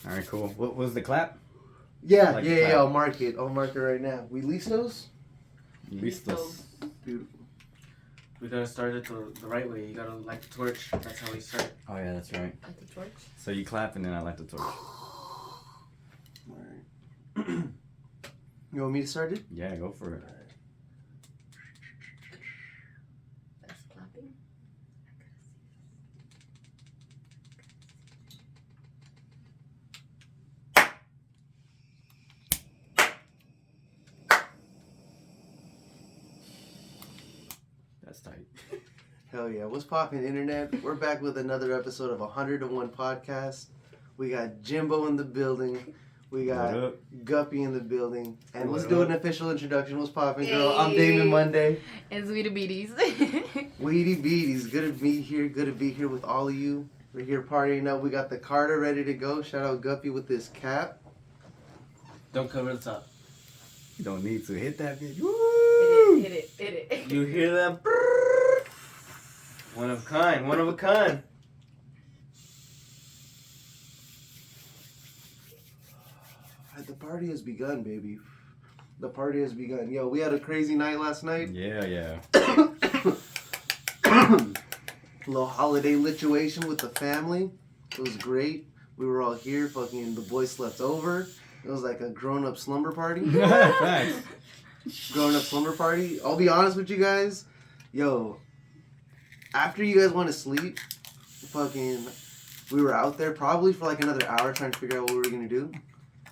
All right, cool. What was the clap? Yeah, Like yeah, clap. yeah. I'll mark it right now. We listos? Listos. Beautiful. We gotta start it the right way. You gotta light the torch. That's how we start. Oh yeah, that's right. Like the torch. So you clap and then I light the torch. Alright. You want me to start it? Yeah, go for it. That's clapping. That's tight. Hell yeah. What's poppin', internet? We're back with another episode of 101 Podcast. We got Jimbo in the building. We What got up? Guppy in the building. And What let's do up? an official introduction. What's poppin', girl? I'm Hey. Damon Monday. And Sweetie Beaties. Weedy Beaties. Good to be here. Good to be here with all of you. We're here partying up. We got the Carter ready to go. Shout out Guppy with this cap. Don't cover the top. You don't need to hit that bitch. Hit it. You hear that? One of a kind. One of a kind. The party has begun, baby. The party has begun. Yo, we had a crazy night last night. Yeah, yeah. Little holiday lituation with the family. It was great. We were all here. Fucking the boys slept over. It was like a grown-up slumber party. Thanks. Grown-up slumber party. I'll be honest with you guys. Yo, after you guys went to sleep, fucking, we were out there probably for like another hour trying to figure out what we were gonna do.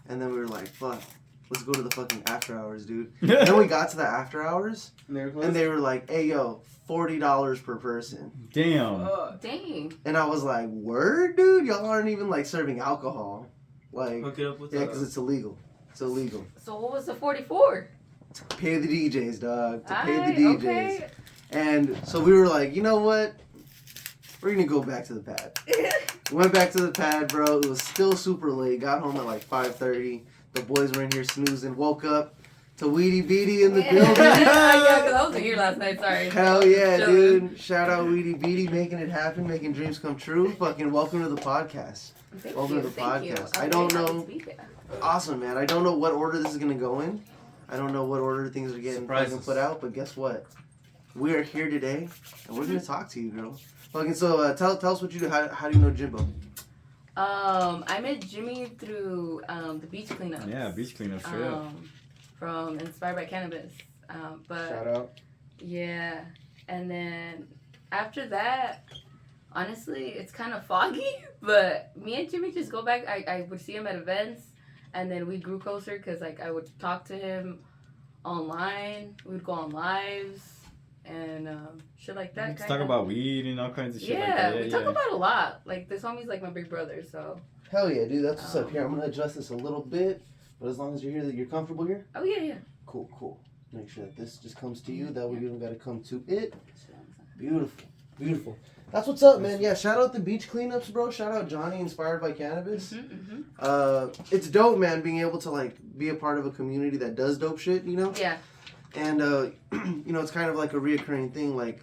And then we were like, fuck, let's go to the fucking after hours, dude. Then we got to the after hours, and they were like, hey, yo, $40 per person. Damn. Dang. And I was like, word, dude? Y'all aren't even, like, serving alcohol. Like, Hook it up with yeah, because it's illegal. It's illegal. So what was the 44? To pay the DJs, dog. To pay Aight, the DJs. okay. And so we were like, you know what? We're going to go back to the pad. Went back to the pad, bro. It was still super late. Got home at like 5:30. The boys were in here snoozing. Woke up to Weedy Beady in the building. Yeah, because I wasn't here last night. Sorry. Hell yeah, Chilling. dude. Shout out Weedy Beady, making it happen, making dreams come true. Fucking welcome to the podcast. Thank Welcome you, to the thank you. podcast. I'm I don't very happy know. to be here. Awesome, man. I don't know what order this is going to go in. I don't know what order things are getting Surprises. fucking put out, but guess what? We are here today, and we're going to talk to you, girl. Fucking so, tell us what you do. How do you know Jimbo? I met Jimmy through the beach cleanup. Yeah, beach cleanup straight up. From Inspired by Cannabis. But out. yeah, and then after that, honestly, it's kind of foggy. But me and Jimmy just go back. I would see him at events, and then we grew closer because like I would talk to him online. We would go on lives and shit like that. Let's kinda. talk about weed and all kinds of shit Yeah, like that. we talk about a lot. Like this homie's like my big brother, so. Hell yeah, dude. That's what's up here. I'm going to adjust this a little bit, but as long as you're here, that you're comfortable here. Oh yeah. Cool. Make sure that this just comes to you. That way you don't got to come to it. Beautiful. That's what's up, man. Yeah, shout out the beach cleanups, bro. Shout out Johnny, Inspired by Cannabis. It's dope, man, being able to like be a part of a community that does dope shit, you know. Yeah. And you know, it's kind of like a reoccurring thing, like,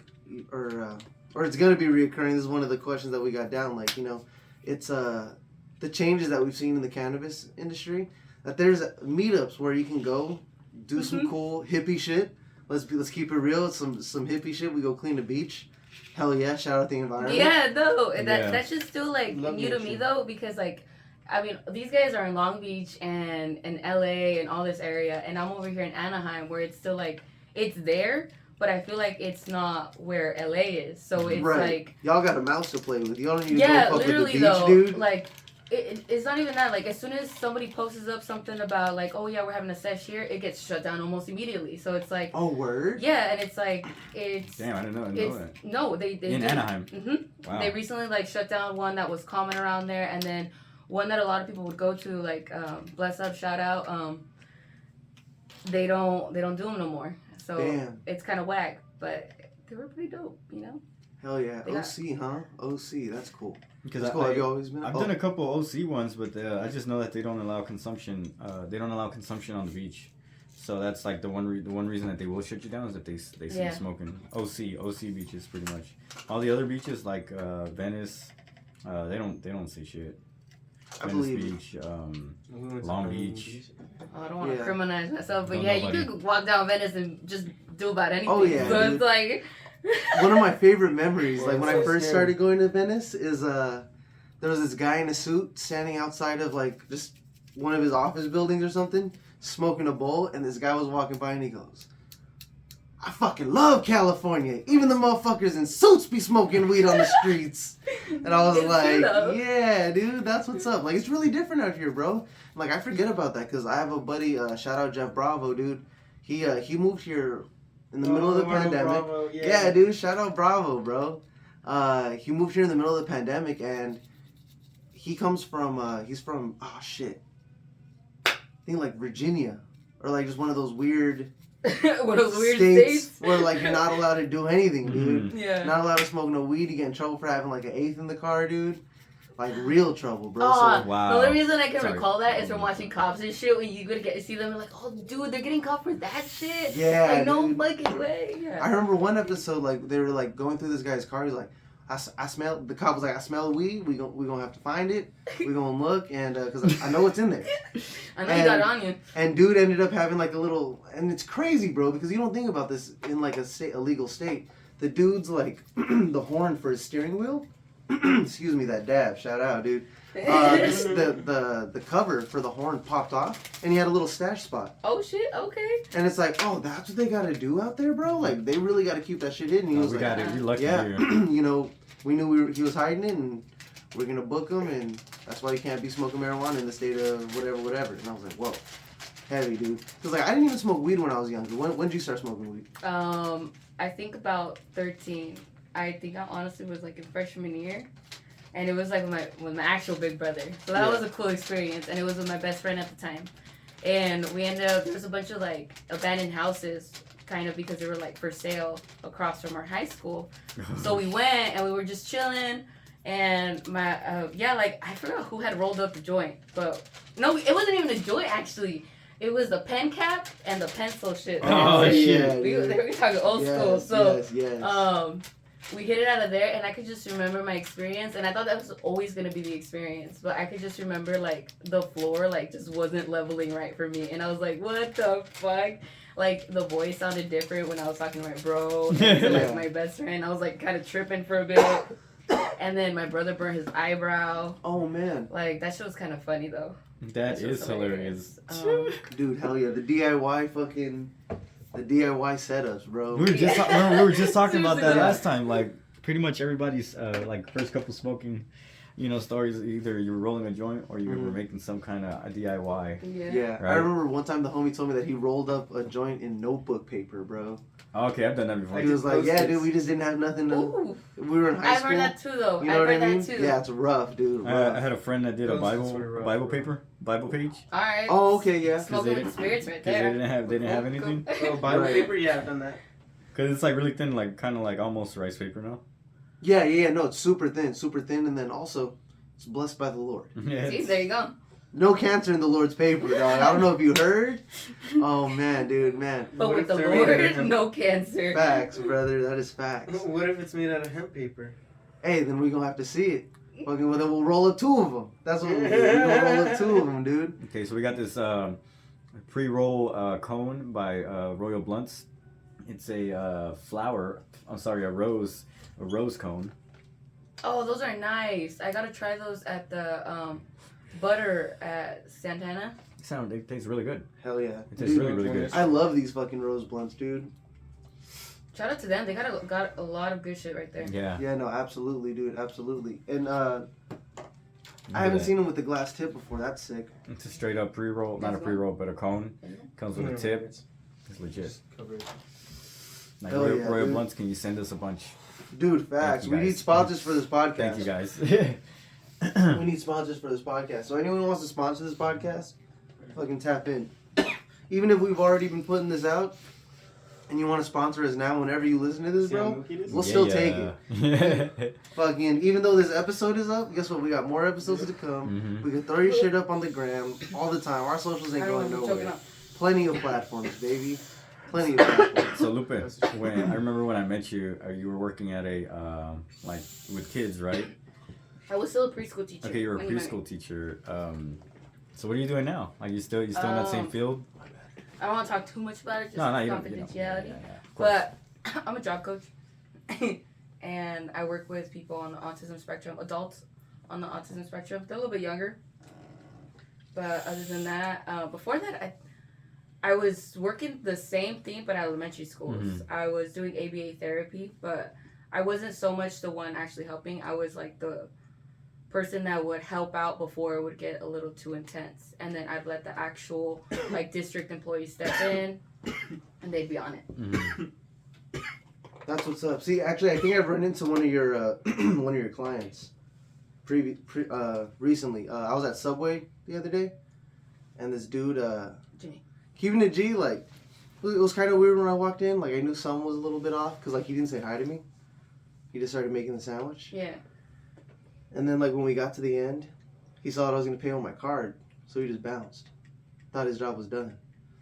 or it's gonna be reoccurring. This is one of the questions that we got down. Like, you know, it's the changes that we've seen in the cannabis industry. That there's meetups where you can go do some cool hippie shit. Let's keep it real. It's some hippie shit. We go clean the beach. Hell yeah! Shout out the environment. Yeah, no, Yeah. that's just still like Love new to nature. me though, because like, I mean, these guys are in Long Beach and in LA and all this area, and I'm over here in Anaheim where it's still like it's there, but I feel like it's not where LA is. So it's Right. like, Y'all got a mouse to play with. Y'all don't need to yeah, go fuck with the literally beach, though, dude. like. It's not even that. Like, as soon as somebody posts up something about, like, oh, yeah, we're having a sesh here, it gets shut down almost immediately. So it's like, Oh, word. yeah, and it's like, it's... Damn, I didn't know it's that. No, they In did. Anaheim. Mm-hmm. Wow. They recently, like, shut down one that was common around there, and then one that a lot of people would go to, like, Bless Up, shout out, they don't do them no more. So Damn. it's kind of whack, but they were pretty dope, you know? Hell yeah. They got- OC, huh? OC. That's cool. Because That's cool. Have you always been? I've done a couple OC ones, but I just know that they don't allow consumption. They don't allow consumption on the beach. So that's like the one reason that they will shut you down is that they see you Yeah. smoking. OC beaches pretty much. All the other beaches like Venice, they don't say shit. Venice believe Beach, We went to Long Miami Beach. Oh, I don't want to Yeah. criminalize myself, but No, yeah, nobody. you could walk down Venice and just do about anything. Oh, yeah, so dude. it's like One of my favorite memories, Well, like when it's I so first scary. started going to Venice, is there was this guy in a suit standing outside of like just one of his office buildings or something, smoking a bowl, and this guy was walking by and he goes, "I fucking love California. Even the motherfuckers in suits be smoking weed on the streets." And I was It's true, like, though. "Yeah, dude, that's what's up." Like it's really different out here, bro. Like I forget about that because I have a buddy. Shout out Jeff Bravo, dude. He moved here in the middle of the pandemic. Bravo, Yeah, dude, shout out Bravo, bro. He moved here in the middle of the pandemic, and he comes from, he's from, oh shit, I think like Virginia, or like just one of those weird one of those weird states. where like you're not allowed to do anything, dude. Yeah. Not allowed to smoke no weed. You get in trouble for having like an eighth in the car, dude. Like real trouble, bro. Oh, So, Wow. the only reason I can Sorry. recall that is from watching cops and shit. When you go to get see them, like, oh, dude, they're getting caught for that shit. yeah, Like, no dude. fucking way. Yeah. I remember one episode, like, they were, like, going through this guy's car. He's like, I smell, the cop was like, "I smell weed. We gonna have to find it. We gonna look, and, because I know what's in there." I know you got it on you. And dude ended up having, like, a little, and it's crazy, bro, because you don't think about this in, like, a legal state. The dude's, like, the horn for his steering wheel. Excuse me, that dab. Shout out, dude. The cover for the horn popped off, and he had a little stash spot. Oh shit. Okay. And it's like, oh, that's what they gotta do out there, bro. Like they really gotta keep that shit in. And he Oh, was we like, got it. We lucky yeah, here. you know, we knew he was hiding it, and we're gonna book him, and that's why you can't be smoking marijuana in the state of whatever. And I was like, whoa, heavy, dude. Cause like I didn't even smoke weed when I was younger. When did you start smoking weed? I think about 13. I think I honestly was like in freshman year. And it was like with my actual big brother. So that Yeah. was a cool experience. And it was with my best friend at the time. And we ended up, there was a bunch of like abandoned houses, kind of because they were like for sale across from our high school. So we went and we were just chilling. And my, like I forgot who had rolled up the joint. But no, it wasn't even a joint actually. It was the pen cap and the pencil shit. Oh, And shit. we were talking old school. Yes, So yes. we hit it out of there, and I could just remember my experience, and I thought that was always gonna be the experience, but I could just remember like the floor like just wasn't leveling right for me, and I was like, what the fuck? Like the voice sounded different when I was talking to my bro, and to, like Yeah. my best friend. I was like kind of tripping for a bit, and then my brother burned his eyebrow. Oh man, Like that shit was kind of funny though. That shit was is hilarious. dude, hell yeah, the DIY setups, bro. We were just talking about that Seriously, last time. Like pretty much everybody's like first couple smoking, stories. Either you were rolling a joint or you were Mhm. making some kind of DIY. Yeah, I Right. remember one time the homie told me that he rolled up a joint in notebook paper, bro. Okay, I've done that before. He was like, "Yeah, Post-its. dude, we just didn't have nothing to." Ooh, We were in high I've school. heard that too though. You know I've what I heard mean? that too. Yeah, it's rough, dude. Rough. I had a friend that did a Post-its were Bible rough, paper, Bible page. All right. Oh, okay, yeah. Smoking they- with spirits right Because there. they didn't have anything. Oh, Bible Right. paper? Yeah, I've done that. Because it's like really thin, like kind of like almost rice paper now. Yeah. No, it's super thin, and then also it's blessed by the Lord. Yeah, See, it's- there you go. No cancer in the Lord's paper, dog. I don't know if you heard. Oh man, dude, man. But What with if the they're made out of Lord, hemp? no cancer. Facts, brother. That is facts. What if it's made out of hemp paper? Hey, then we gonna have to see it. Fucking, well, then we'll roll up two of them. That's what we'll do. We're gonna roll up two of them, dude. Okay, so we got this pre-roll cone by Royal Blunts. It's a a rose cone. Oh, those are nice. I gotta try those at the butter at Santana. It tastes really good. Hell yeah. It tastes Dude, really, really good. I love these fucking rose blunts, dude. Shout out to them. They got a lot of good shit right there. Yeah. Yeah, no, absolutely, dude, absolutely. And I Look haven't at that. seen them with the glass tip before. That's sick. It's a straight up pre-roll, not a That's pre-roll, but a cone. Mhm. Comes with a tip. It's legit. Just cover it. Like Hell yeah, Royal dude. Blunts, can you send us a bunch? Dude, facts. you, We guys. need sponsors for this podcast. Thank you guys. We need sponsors for this podcast. So anyone who wants to sponsor this podcast, fucking tap in. Even if we've already been putting this out, and you want to sponsor us now, whenever you listen to this, See how bro, milky it is? we'll still take it. fucking, even though this episode is up, guess what? We got more episodes to come. Mhm. We can throw your shit up on the gram all the time. Our socials ain't I don't going know, I'm choking nowhere. up. Plenty of platforms, baby. Plenty of platforms. So Lupe, I remember when I met you, you were working at a like with kids, right? I was still a preschool teacher. Okay, you're a when you met me. preschool teacher. So what are you doing now? Like you still in that same field? I don't want to talk too much about it, just No, you confidentiality. yeah, of course. But I'm a job coach, and I work with people on the autism spectrum, adults on the autism spectrum. They're a little bit younger. But other than that, before that, I was working the same thing, but at elementary schools. Mhm. I was doing ABA therapy, but I wasn't so much the one actually helping. I was like the person that would help out before it would get a little too intense, and then I'd let the actual like district employees step in, and they'd be on it. Mhm. That's what's up. See, actually, I think I've run into one of your one of your clients recently. I was at Subway the other day, and this dude, Jimmy. keeping it G, like, it was kind of weird when I walked in. Like, I knew something was a little bit off because, like, he didn't say hi to me. He just started making the sandwich. Yeah. And then, like, when we got to the end, he saw that I was going to pay with my card, so he just bounced. Thought his job was done.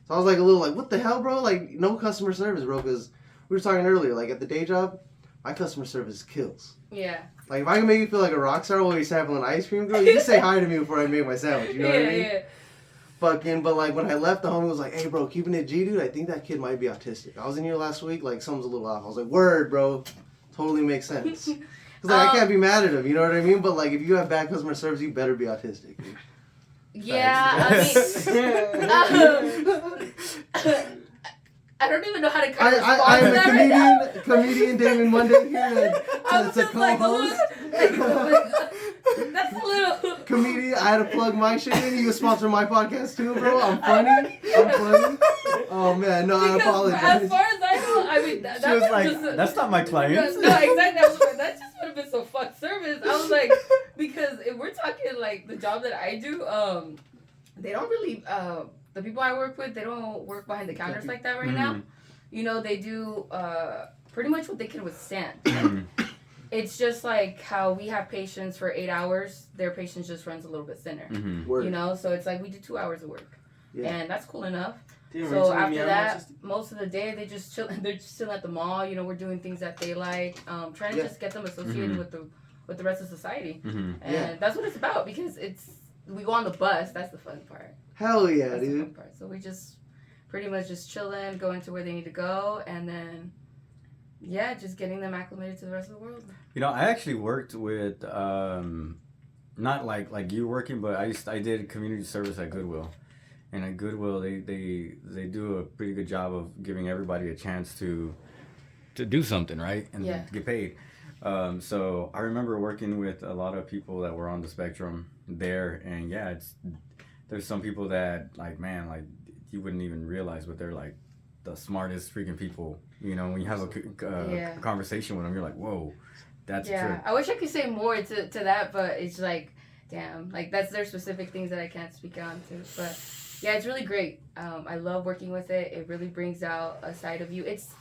So I was, like, a little like, what the hell, bro? Like, no customer service, bro, because we were talking earlier, like, at the day job, my customer service kills. Yeah. Like, if I can make you feel like a rock star while you're sampling ice cream, girl, you can say hi to me before I make my sandwich, you know what I mean? Yeah. Fucking, but like when I left, the homie was like, hey bro, keeping it G, dude, I think that kid might be autistic. I was in here last week, like something's a little off. I was like, word, bro, totally makes sense. Cause like, I can't be mad at him, you know what I mean? But like if you have bad customer service, you better be autistic. Dude. Yeah, Facts. I don't even know how to kind of I respond to am that a right now. comedian Damon Monday here I'm to just like, co-host. that's a little. Comedian, I had to plug my shit in. You can sponsor my podcast too, bro. I'm funny. Oh man, no, I Because apologize. as far as I know, I mean, that She was was like, just that's not my client. No, exactly. I was like, that just would have been so fuck service. I was like, because if we're talking like the job that I do, they don't really, the people I work with, they don't work behind the counters like that right now. You know, they do pretty much what they can withstand. Mhm. It's just like how we have patients for 8 hours, their patience just runs a little bit thinner. Mhm. Word. You know, so it's like we do 2 hours of work. Yeah. And that's cool enough. Damn, So are you telling me after I'm that, autistic? most of the day they just chill. They're just chilling at the mall. You know, we're doing things that they like. Trying to Yeah. just get them associated Mhm. with the rest of society, Mhm. and Yeah. that's what it's about. Because we go on the bus. That's the fun part. Hell yeah, That's the dude. fun part. So we just pretty much just chilling, going to where they need to go, and then yeah, just getting them acclimated to the rest of the world. You know, I actually worked with not like you working, but I did community service at Goodwill, and at Goodwill they do a pretty good job of giving everybody a chance to do something, right, and Yeah. get paid. So I remember working with a lot of people that were on the spectrum there, and yeah, there's some people that like, man, like you wouldn't even realize, but they're like the smartest freaking people. You know, when you have Yeah. a conversation with them, you're like, whoa, that's Yeah, true. I wish I could say more to that, but it's like, damn, like that's their specific things that I can't speak on to. But yeah, it's really great. I love working with it. It really brings out a side of you. It's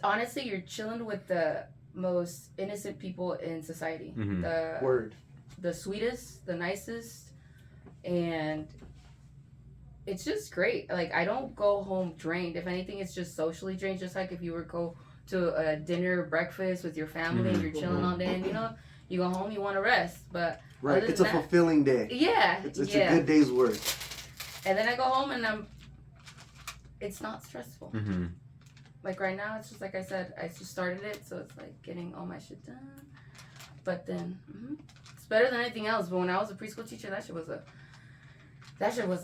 honestly, you're chilling with the most innocent people in society. Mhm. Word. The sweetest, the nicest, and it's just great. Like I don't go home drained. If anything, it's just socially drained. Just like if you were go to a dinner, breakfast with your family, and you're chilling all day, and you know, you go home, you want to rest, but Right. Other It's a than that- fulfilling day. yeah, It's a yeah. good day's work. And then I go home and it's not stressful. Mm-hmm. Like right now, it's just like I said, I just started it, so it's like getting all my shit done. But then, it's better than anything else. But when I was a preschool teacher, that shit was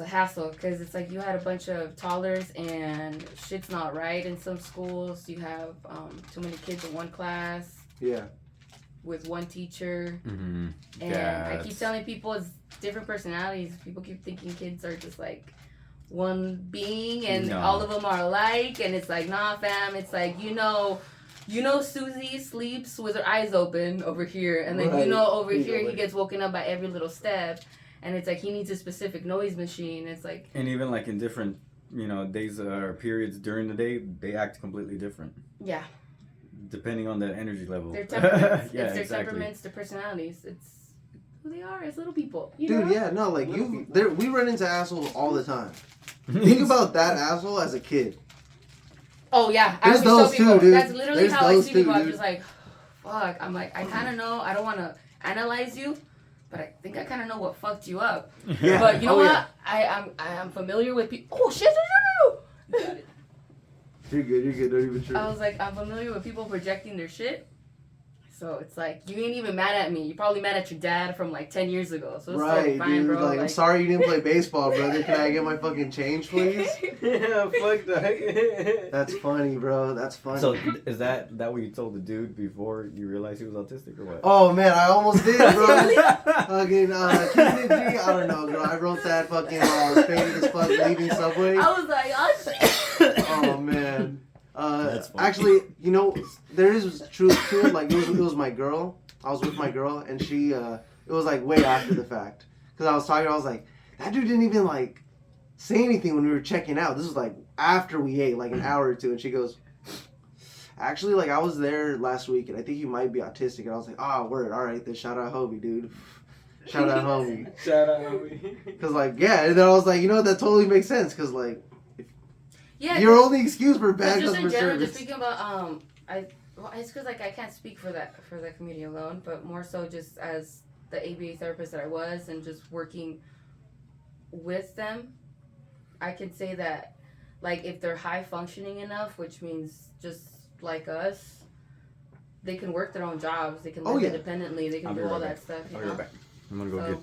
a hassle because it's like you had a bunch of toddlers and shit's not right in some schools. You have too many kids in one class Yeah. with one teacher, Mm-hmm. and Yeah, I keep it's- telling people it's different personalities. People keep thinking kids are just like one being and No. all of them are alike, and it's like, nah, fam. It's like you know Susie sleeps with her eyes open over here, and then Right. over You here know he it. gets woken up by every little step, and it's like he needs a specific noise machine. It's like And even like in different, days or periods during the day, they act completely different yeah, depending on the energy level. their temperaments. Yeah, it's their exactly. temperaments, their personalities. It's who they are as little people. You Dude, know? yeah, no, like Little you, people. there, we run into assholes all the time. Think about that asshole as a kid. Oh yeah, I There's always those tell people too, dude. that's literally There's how I those see too, people. I'm dude. just like, fuck. I'm like, I kind of know. I don't want to analyze you, but I think I kind of know what fucked you up. Yeah. But you know Oh, what? yeah. I am familiar with people. Oh shit! Got it. You're good. You're good. Don't even trip. I was like, I'm familiar with people projecting their shit. So it's like, you ain't even mad at me. You're probably mad at your dad from like 10 years ago. So it's Right, totally fine, dude. bro. Like, I'm sorry you didn't play baseball, brother. Can I get my fucking change, please? Yeah, fuck that. That's funny, bro. That's funny. So is that what you told the dude before you realized he was autistic or what? Oh man, I almost did, bro. Really? Fucking KPG, I don't know, girl. I wrote that fucking while I was faded as fuck leaving Subway. I was like, oh shit. Oh man. That's funny. Actually, you know, there is truth to it. Like it was my girl. I was with my girl, and she. It was like way after the fact, because I was talking. I was like, that dude didn't even like say anything when we were checking out. This was like after we ate, like an hour or two, and she goes, actually, like I was there last week, and I think you might be autistic. And I was like, word, all right, then shout out Hobie, dude. Shout out Hobie. Shout out, homie. Cause like yeah, and then I was like, you know, that totally makes sense. Cause like Yeah. your only excuse for But bad just in customer general, service. just speaking about well, it's because like I can't speak for that community alone, but more so just as the ABA therapist that I was and just working with them, I can say that like if they're high functioning enough, which means just like us, they can work their own jobs, they can live yeah. independently, they can I'll be do right all back. that stuff. You I'll be know. right back. I'm gonna go So, get.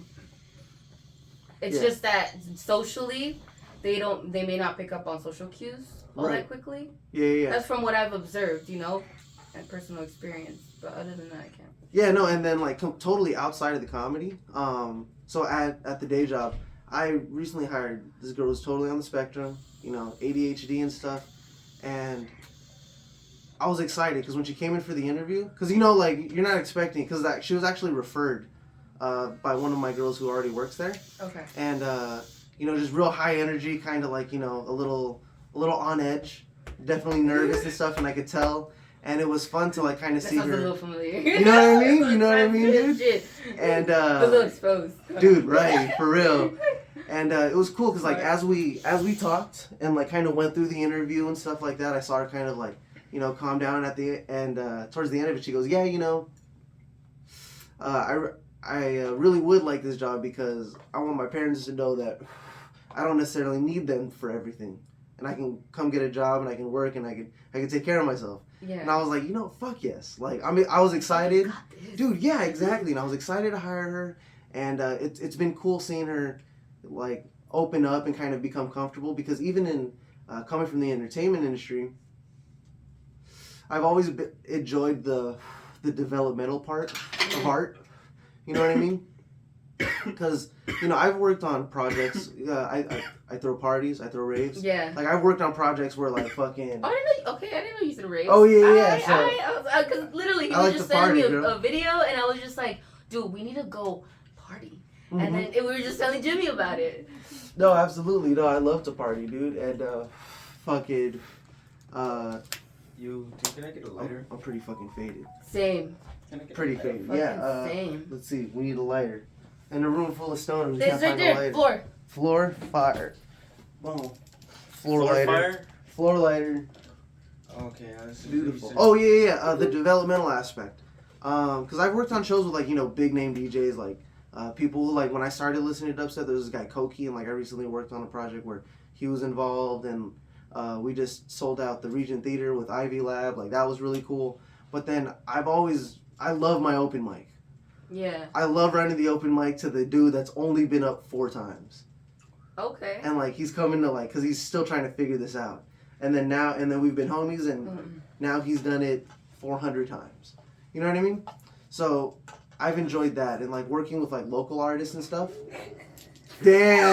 it's Yeah. just that socially, they may not pick up on social cues all Right. that quickly. Yeah. That's from what I've observed, you know, and personal experience. But other than that, I can't. Yeah, no, and then like totally outside of the comedy. So at the day job, I recently hired this girl who's totally on the spectrum, you know, ADHD and stuff, and I was excited because when she came in for the interview, because you know, like you're not expecting, because she was actually referred by one of my girls who already works there, Okay. and you know, just real high energy, kind of like, you know, a little on edge, definitely nervous and stuff, and I could tell. And it was fun to like kind of That see sounds a her. little familiar. You know what I mean? You know what I mean, dude? Shit. And a little exposed. dude, right, for real. And it was cool because like Right. as we talked and like kind of went through the interview and stuff like that, I saw her kind of like, you know, calm down at the end. Towards the end of it, she goes, "Yeah, you know, I really would like this job because I want my parents to know that I don't necessarily need them for everything, and I can come get a job and I can work and I can take care of myself." Yeah. And I was like, you know, fuck yes. Like I mean, I was excited. Got this. Dude, yeah, exactly. And I was excited to hire her, and it's been cool seeing her like open up and kind of become comfortable, because even in coming from the entertainment industry, I've always enjoyed the developmental part of art. You know what I mean? Because you know, I've worked on projects. I throw parties, I throw raves. Yeah. Like I've worked on projects where like fucking. Oh, I didn't know. Okay, I didn't know you said raves. Oh, yeah. So Because literally, he I was like just to sending me party, girl. a video, and I was just like, "Dude, we need to go party." Mhm. And then we were just telling Jimmy about it. No, absolutely. No, I love to party, dude. And fucking Can I get a lighter? I'm pretty fucking faded. Same. Can I get Pretty a lighter? faded. Fucking Yeah. same. Let's see. We need a lighter. In a room full of stoners, we It's can't right find a there. lighter. Floor. Floor fire. Boom. Floor Floor lighter. fire? Floor lighter. Okay, I see. Beautiful. Oh yeah. The developmental aspect. Because I've worked on shows with like, you know, big name DJs, like people who, like, when I started listening to dubstep, there was this guy Koki, and like I recently worked on a project where he was involved, and we just sold out the Regent Theater with Ivy Lab. Like that was really cool. But then I love my open mic. Yeah. I love running the open mic to the dude that's only been up 4 times. Okay. And like he's coming to like, because he's still trying to figure this out. And then we've been homies, and now he's done it 400 times. You know what I mean? So I've enjoyed that, and like working with like local artists and stuff. Damn.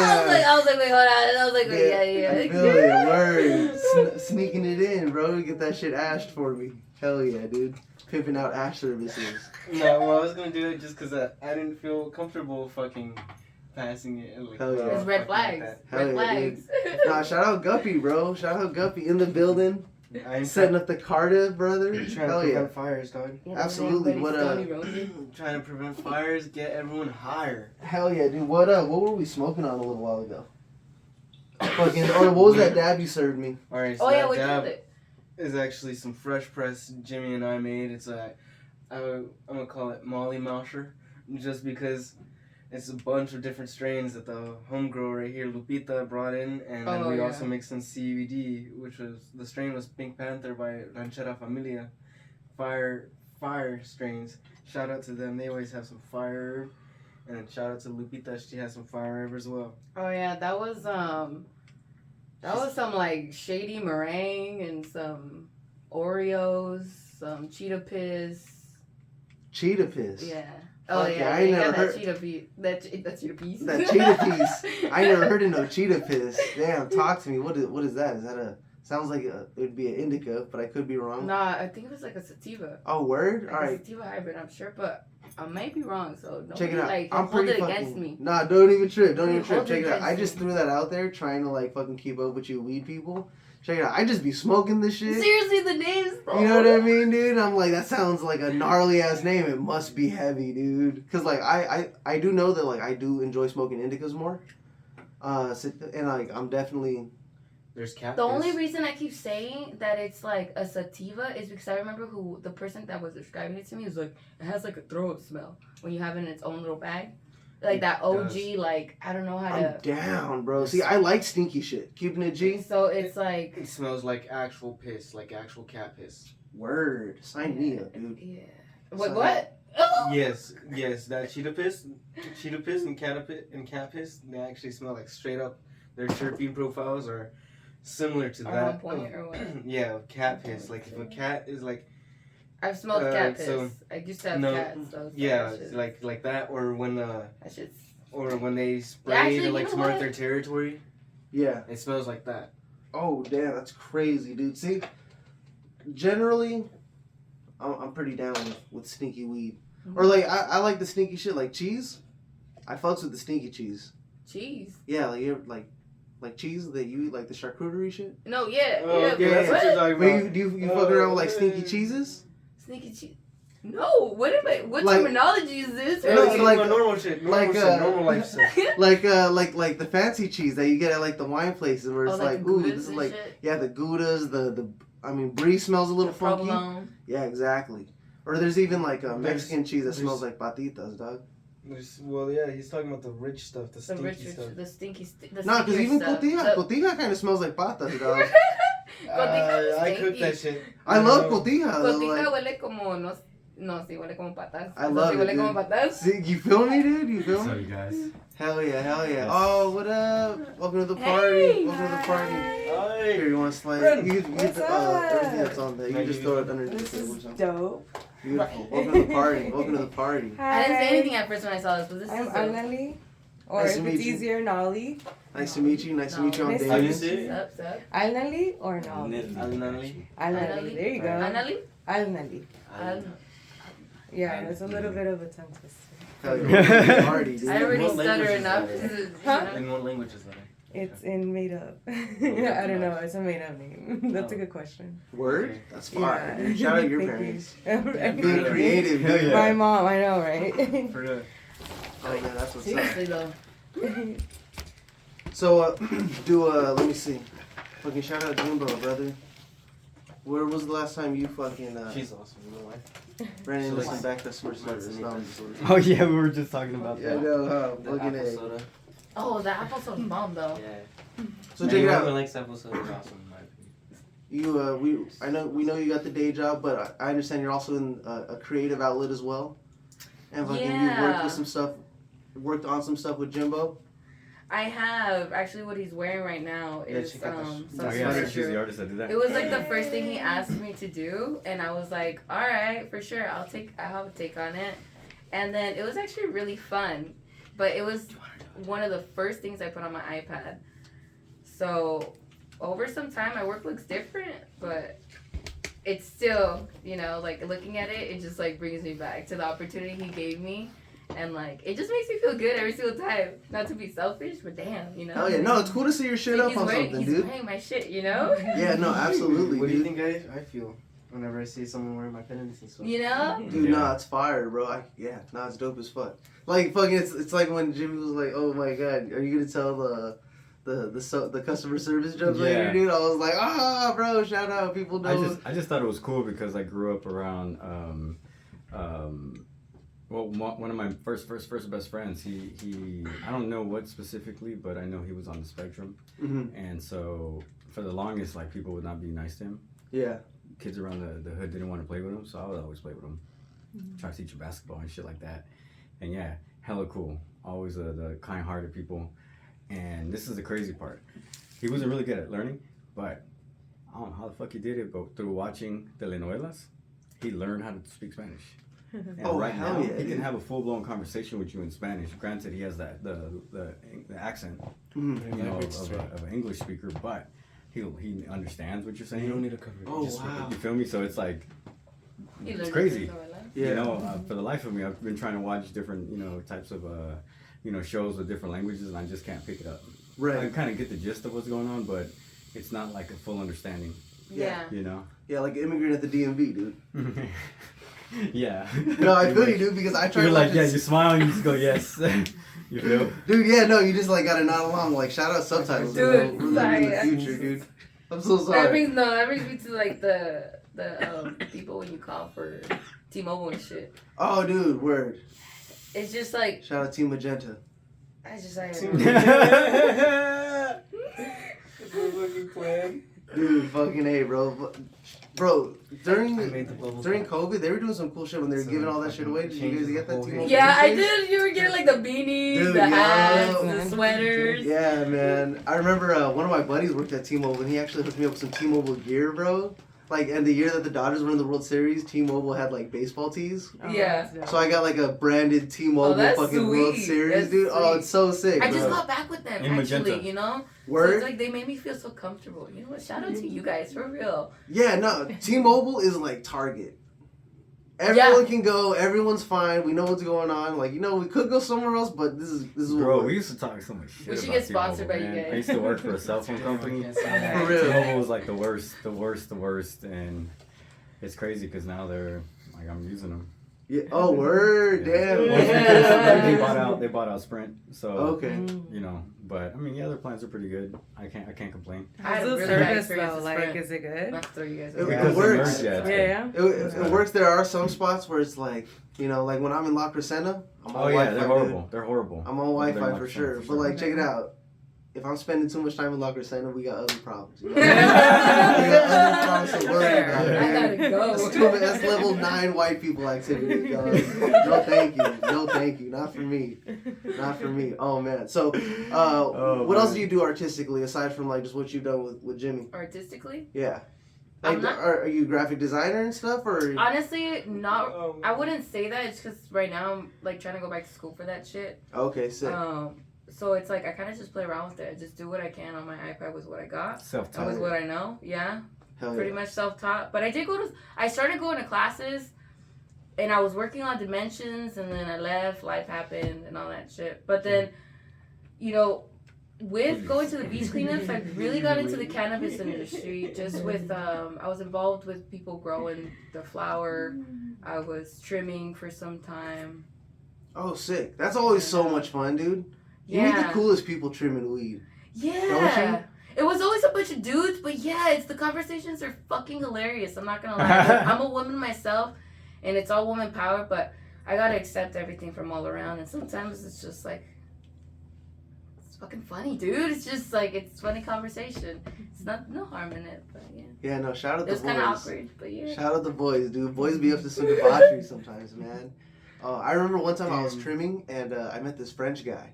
I was like, wait, hold on. I was like, wait, I yeah. feel it. Word. Sneaking it in, bro. Get that shit ashed for me. Hell yeah, dude. Pimping out ash services. No, well, I was gonna do it just because I didn't feel comfortable fucking passing it. And, like, Hell yeah. It's red fucking like flags. Hell Red yeah, dude. flags. Nah, shout out Guppy, bro. Shout out Guppy in the building. that. I'm Setting up the Carta, brother. trying Hell to yeah. prevent fires, dog. Yeah, Absolutely, everybody's what, Stony Road. Trying to prevent fires, get everyone higher. Hell yeah, dude. What were we smoking on a little while ago? Fucking, what was that dab you served me? Alright, so Oh yeah, that we dab did it. is actually some fresh press Jimmy and I made. It's I'm gonna call it Molly Mousher, just because it's a bunch of different strains that the homegrower right here, Lupita, brought in, and then we also mixed in CBD, which was the strain was Pink Panther by Ranchera Familia, fire strains. Shout out to them, they always have some fire herb, and then shout out to Lupita, she has some fire herb as well. Oh yeah, that was some like shady meringue and some Oreos, some cheetah piss. Cheetah piss. Yeah. Oh Fuck yeah, I ain't you never got heard that cheetah piece. That cheetah piece. that cheetah piece. I ain't never heard of no cheetah piss. Damn, talk to me. What is that? Is that a sounds like it would be an indica, but I could be wrong. Nah, I think it was like a sativa. Oh, word. Like All a right. sativa hybrid, I'm sure, but I might be wrong. So don't Check it out. like I'm hold pretty it against fucking. me. Nah, don't even trip. Don't Don't even trip. hold it Check it out. I against just me. threw that out there, trying to like fucking keep up with you weed people. Check it out. I just be smoking this shit. Seriously, the names. You know what I mean, dude? I'm like, that sounds like a gnarly ass name. It must be heavy, dude. Cause like I do know that like I do enjoy smoking indicas more. And like I'm definitely. There's Cactus. The only reason I keep saying that it's like a sativa is because I remember who the person that was describing it to me was like, it has like a throat smell when you have it in its own little bag. Like It that OG, does. like, I don't know how I'm to. down, bro. See, I like stinky shit. Keeping it G. So it's like. It smells like actual piss, like actual cat piss. Word. Sign me up, dude. Yeah. Wait, So- what? Yes, that cheetah piss and cat piss, they actually smell like straight up. Their terpene profiles are similar to Are that. on point or what? Yeah, cat piss. Like if a cat is like I've smelled cat piss. so- I used to have no, cats. So yeah, that shit's- like that, or when that shit's. they spray actually, to you like know smart what? their territory. Yeah. It smells like that. Oh damn, that's crazy, dude. See, generally, I'm pretty down with sneaky weed, or like I like the sneaky shit like cheese. I fucks with the sneaky cheese. Cheese. Yeah, like you like cheese that you eat, like the charcuterie shit. No, yeah. Oh, yeah, okay, but that's what what? you're talking But about. you fuck around with like sneaky cheeses? Sneaky cheese. No, what am I? What Like- terminology is this? Yeah, No, it's like- like normal shit, like, normal life stuff. Like the fancy cheese that you get at like the wine places where it's Oh, like, the ooh, Goudas this is and like shit? yeah, the Goudas, the I mean brie smells a little The funky. provolone. Yeah, exactly. Or there's even like a There's- Mexican cheese that there's- smells like patitas, dog. Well, yeah, he's talking about the rich stuff, the The stinky rich, stuff. the stinky, the Nah, because stinkier even stuff. cotija kind of smells like patas, dog. I cook that shit. I love know. cotija. though, Cotija like, huele como no, sí huele como patas. I Eso love sí it, huele como dude. patas. see, you feel me, dude? You feel So me? you guys. Hell yeah, hell yeah. Yes. Oh, what up? Welcome to the party. Hey. Welcome to the party. Hi. Here, you want to slide? Friend. You get What's the, up? everything that's on there. You Thank just you. throw it underneath This the table or is something. dope. Beautiful. Welcome to the party. Welcome to the party. I didn't say anything at first when I saw this, but this I'm is Annali. Or Nice to if meet it's you. easier, Nolly. Nice to meet you. Nice to meet you. I'm Nice to How do you Damon. say it? Sup. Annali or Nolly? Alnali. Annali. There you go. Annali? Annali. Al- Yeah, it's a little bit of a tongue twister. Hell yeah. Welcome to the party, dude. I already What stutter language is enough. that? Huh? In what language is that? It's in made up. I don't know. It's a made up name. That's a good question. Word? Okay. That's fire. dude. Shout out your parents. Thank Being you. creative, Hell dude. yeah. My mom, I know, right? For real. Oh yeah, that's what's up. Seriously though. So let me see. Fucking shout out Jimbo, brother. Where was the last time you fucking She's awesome, you know why? ran into She some likes- back customer service? No, I'm just kidding. Oh yeah, we were just talking about Yeah, that. no, The fucking apple A. soda. Oh, the apple sauce bomb though. Yeah. So check it Anyone who out. likes apple soda is awesome, in my opinion. We know you got the day job, but I understand you're also in a creative outlet as well. And fucking you Yeah. worked on some stuff with Jimbo. I have actually what he's wearing right now Yeah, is check out the- some Oh yeah, sweatshirt. she's the artist that did that. It was like the first thing he asked me to do, and I was like, "All right, for sure, I'll have a take on it." And then it was actually really fun, but it was one of the first things I put on my iPad. So over some time, my work looks different, but it's still, like looking at it, it just like brings me back to the opportunity he gave me. And like it just makes me feel good every single time. Not to be selfish, but damn, Oh yeah, no, it's cool to see your shit Like, up on something, he's dude. wearing my shit, you know? Yeah, no, absolutely, What do you dude. think I feel whenever I see someone wearing my pendants and stuff? You know? Dude, Yeah. no, it's fire, bro. It's dope as fuck. Like fucking, it's like when Jimmy was like, "Oh my god, are you gonna tell the customer service jokes later, Yeah. dude?" I was like, bro, shout out, people know. I just thought it was cool because I grew up around well, one of my first best friends, he I don't know what specifically, but I know he was on the spectrum, Mm-hmm. and so for the longest, like people would not be nice to him. Yeah. Kids around the hood didn't want to play with him, so I would always play with him, try to teach him basketball and shit like that. And yeah, hella cool. Always the kind-hearted people. And this is the crazy part. He wasn't really good at learning, but I don't know how the fuck he did it, but through watching telenovelas, he learned how to speak Spanish. And Oh, right hell now, yeah, he dude. can have a full-blown conversation with you in Spanish. Granted, he has the accent, Mm-hmm. you know, of an English speaker, but he understands what you're saying. You don't need to cover it. Oh, Just wow. You feel me? So it's like, You it's learned crazy. to know. Yeah. You know, for the life of me, I've been trying to watch different, types of, shows with different languages, and I just can't pick it up. I Right. kind of get the gist of what's going on, but it's not like a full understanding, Yeah. you know? Yeah, like immigrant at the DMV, dude. Yeah. No, I feel you, dude, because I tried You're like, watching yeah, you smile and you just go, yes. You feel? Dude, yeah, no, you just like gotta nod along. Like, shout out subtitles. Dude, We're living in the sorry. future, dude. I'm so That sorry. brings me to like the people when you call for T-Mobile and shit. Oh, dude, word. It's just like Shout out Team Magenta. I just like Dude, fucking A, bro. Bro, during I made the bubble during pop. COVID, they were doing some cool shit when they were So giving all that shit away. Did you changes guys the get that whole T-Mobile? game. yeah, I thing? did. You were getting like the beanies, Dude, the yeah. hats, the sweaters. Yeah, man. I remember one of my buddies worked at T-Mobile, and he actually hooked me up with some T-Mobile gear, bro. Like, and the year that the Dodgers were in the World Series, T-Mobile had like baseball tees. Yeah. So I got like a branded T-Mobile that's fucking World sweet. Series, That's dude. Oh, sweet. it's so sick, I just bro. got back with them In actually, magenta. you know. So Word? it's like they made me feel so comfortable. You know what? Shout out to you guys for real. Yeah, no, T-Mobile is like Target. Everyone can go. Everyone's fine. We know what's going on. Like, we could go somewhere else, but this is what Bro, works. we used to talk so much shit We should about get sponsored T-Mobile, by you man. guys. I used to work for a cell phone company. For real. T-Mobile was like the worst, and it's crazy because now they're like I'm using them. Yeah. Oh, word, Yeah. damn. Well, it's because they bought out Sprint, so Okay. But I mean, yeah, their plans are pretty good. I can't complain. I had How's a the really bad service experience though? with Like, Sprint. is it good? Not to throw you guys It- over. it works. merged, yeah, it's Yeah, good. yeah. It works. There are some spots where it's like, like when I'm in La Crescenta, I'm on Oh yeah, Wi-Fi, they're dude. horrible. They're horrible. I'm on They're Wi-Fi like for that, sure. But like, check it out. If I'm spending too much time in La Crescenta, we got other problems. We got other problems to worry about. I man. gotta go. That's level 9 white people activity, dog. No, thank you. No, thank you. Not for me. Not for me. Oh man. So, what else man. do you do artistically aside from like just what you've done with Jimmy? Artistically, Yeah. I'm Like, not- are you a graphic designer and stuff, or? honestly, not. I wouldn't say that. It's because right now I'm like trying to go back to school for that shit. Okay, sick. So it's like I kind of just play around with it. I just do what I can on my iPad with what I got. That Self-taught. was what I know. Yeah, Hell pretty yeah. much self-taught. But I started going to classes, and I was working on dimensions, and then I left. Life happened and all that shit. But then, with going to the beach cleanups, I really got into the cannabis industry. Just with I was involved with people growing the flower. I was trimming for some time. Oh, sick. That's always so much fun, dude. You meet the coolest people trimming weed. Yeah. Don't you? It was always a bunch of dudes, but yeah, the conversations are fucking hilarious. I'm not gonna lie. Like, I'm a woman myself, and it's all woman power, but I gotta accept everything from all around, and sometimes it's just like, it's fucking funny, dude. It's just like, it's funny conversation. It's no harm in it, but yeah. Yeah, no, shout out It the was boys. kind of awkward, but yeah. Shout out the boys, dude. Boys be up to some debauchery sometimes, man. I remember one time I was trimming, and I met this French guy,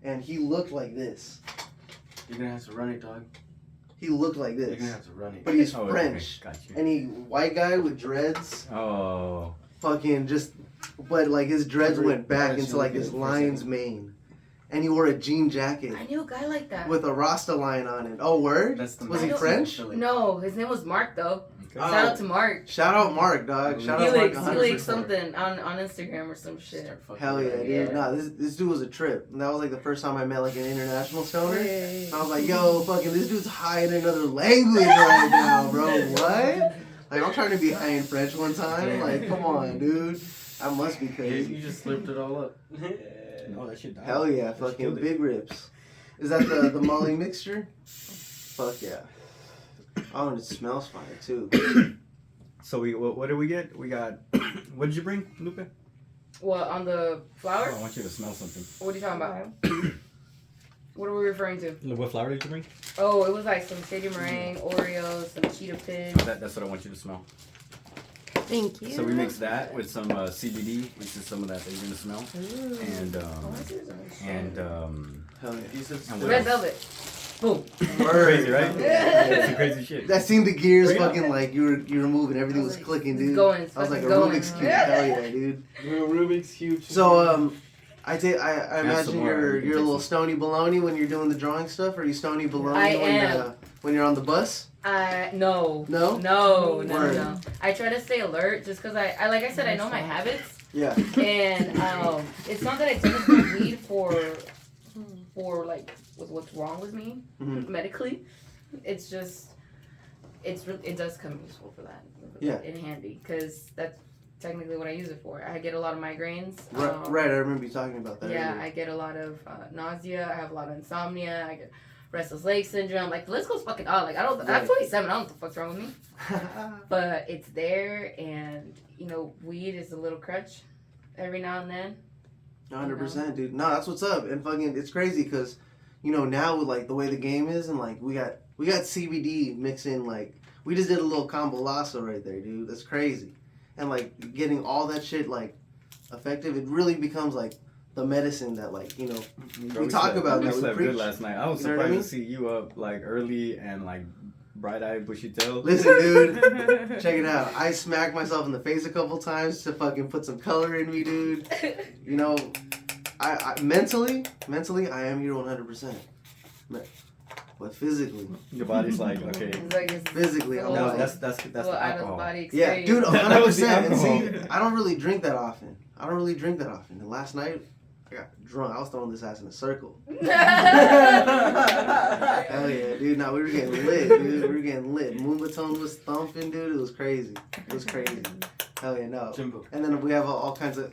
and he looked like this. You're gonna have to run it, dog. He looked like You're this. gonna have to run it. But he's Oh, okay. French. Got you. And he, white guy with dreads, Oh. fucking just, but like his dreads Every- went back yeah, into she like looked his at it for a lion's second. mane. And he wore a jean jacket I knew a guy like that. with a Rasta line on it. Oh, word? That's the Was he max French? level. No, his name was Mark, though. Okay. Oh. Shout out to Mark. Shout out Mark, dog. Shout out Mark. He 100%. likes something on Instagram or some shit. Start fucking Hell yeah, running. dude. Yeah. Nah, this dude was a trip. And that was like the first time I met like an international stoner. Hey. I was like, yo, fucking, this dude's high in another language right now, bro. What? Like, I'm trying to be high in French one time. Like, come on, dude. I must be You crazy. just slipped it all up. No, that shit died. Hell yeah, That shit fucking killed it. big rips. Is that the Molly mixture? Fuck yeah. Oh, and it smells fire too. So what did we get? We got. What did you bring, Lupe? What, on the flour? Oh, I want you to smell something. What are you talking about? What are we referring to? What flour did you bring? Oh, it was like some shady meringue, Oreos, some Cheetah Pits. That's what I want you to smell. Thank you. So we mix that with some CBD, which is some of that you're gonna smell, Ooh. and Hell yeah. and what Red else? Velvet. Boom. Crazy, right? Yeah. It's some crazy shit. I seen the gears Bring it fucking like you were moving, everything was clicking, dude. Going, I was like a fucking going. Rubik's cube. Hell yeah, dude. Rubik's huge. So I Have imagine some more. you're You can a take little some. stony baloney when you're doing the drawing stuff. Are you stony baloney I when am. when you're on the bus? No. No? No. Word. No. I try to stay alert just because I like I said, I know my habits. Yeah. And it's not that I tend to smoke weed for like with what's wrong with me Mhm. medically. It's just it does come useful for that. Yeah. In handy because that's technically what I use it for. I get a lot of migraines. Right, I remember you talking about that. Yeah, earlier. I get a lot of nausea. I have a lot of insomnia. I get restless leg syndrome. Like the list goes fucking on. Like I'm Right. 27. I don't know what the fuck's wrong with me. But it's there, and weed is a little crutch every now and then. 100%, dude. No, that's what's up. And fucking, it's crazy because, now with like the way the game is, and like we got CBD mixing. Like we just did a little combo lasso right there, dude. That's crazy. And like getting all that shit like effective, it really becomes like the medicine that like we talk about. We That we slept preach. good last night. I was You know what I surprised mean? to see you up like early and like bright-eyed, bushy-tailed. Listen, dude. Check it out. I smacked myself in the face a couple times to fucking put some color in me, dude. I mentally, I am here 100%. But physically, Your body's like, okay. It's like it's physically, I'm No, like, that's a the little out of alcohol. body yeah, experience. dude, That was the 100%. And see, alcohol. I don't really drink that often. And last night, I got drunk. I was throwing this ass in a circle. Hell yeah, dude. No, we were getting lit, dude. We were getting lit. Moombahton was thumping, dude. It was crazy. Hell yeah, no. Jimbo. And then we have all kinds of.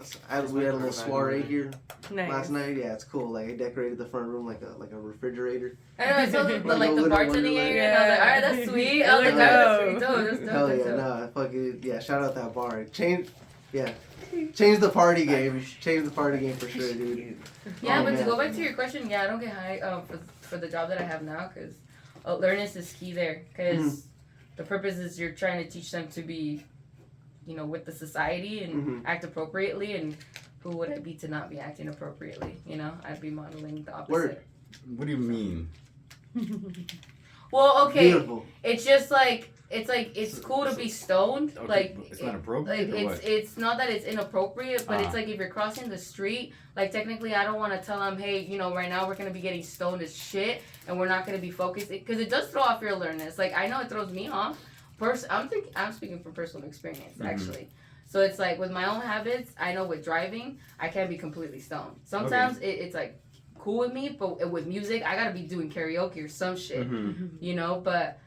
We had a little soiree here Nice. last night. Yeah, it's cool. Like, I decorated the front room like a refrigerator. I know, I saw the Like a little bartending Wonderland. area, and I was like, alright, that's sweet. I was like, Yeah. that's pretty dope. That's dope. Hell that's yeah, dope. no, fucking yeah. Shout out that bar. Change the party game. Change the party game for sure, dude. Yeah, Oh, but to man. go back to your question, yeah, I don't get high for the job that I have now because awareness is key there. Because the purpose is you're trying to teach them to be, with the society and act appropriately. And who would I be to not be acting appropriately? I'd be modeling the opposite. Word. What do you mean? Well, okay, Beautiful. it's just like it's cool to be stoned. Okay, Like it's not appropriate or what? it's not that it's inappropriate, but it's Ah. like if you're crossing the street, like technically I don't want to tell them, hey, right now we're gonna be getting stoned as shit, and we're not gonna be focused because it does throw off your alertness. Like I know it throws me off. I'm speaking from personal experience actually. So it's like with my own habits, I know with driving, I can't be completely stoned. Sometimes it's like cool with me, but with music, I gotta be doing karaoke or some shit, but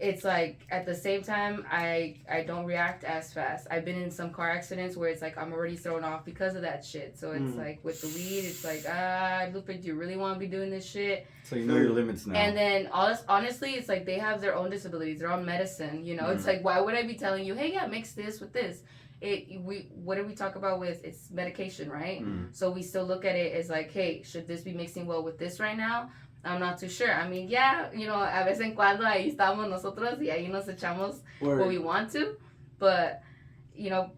it's like at the same time I don't react as fast. I've been in some car accidents where it's like I'm already thrown off because of that shit. So it's like with the weed, it's like Lupe, do you really want to be doing this shit? So you know your limits now. And then honestly, it's like they have their own disabilities, their own medicine. It's like why would I be telling you, hey, yeah, mix this with this? What did we talk about with it's medication, right? So we still look at it as like, hey, should this be mixing well with this right now? I'm not too sure. I mean, yeah, a vez en cuando ahí estamos nosotros y ahí nos echamos what we want to, but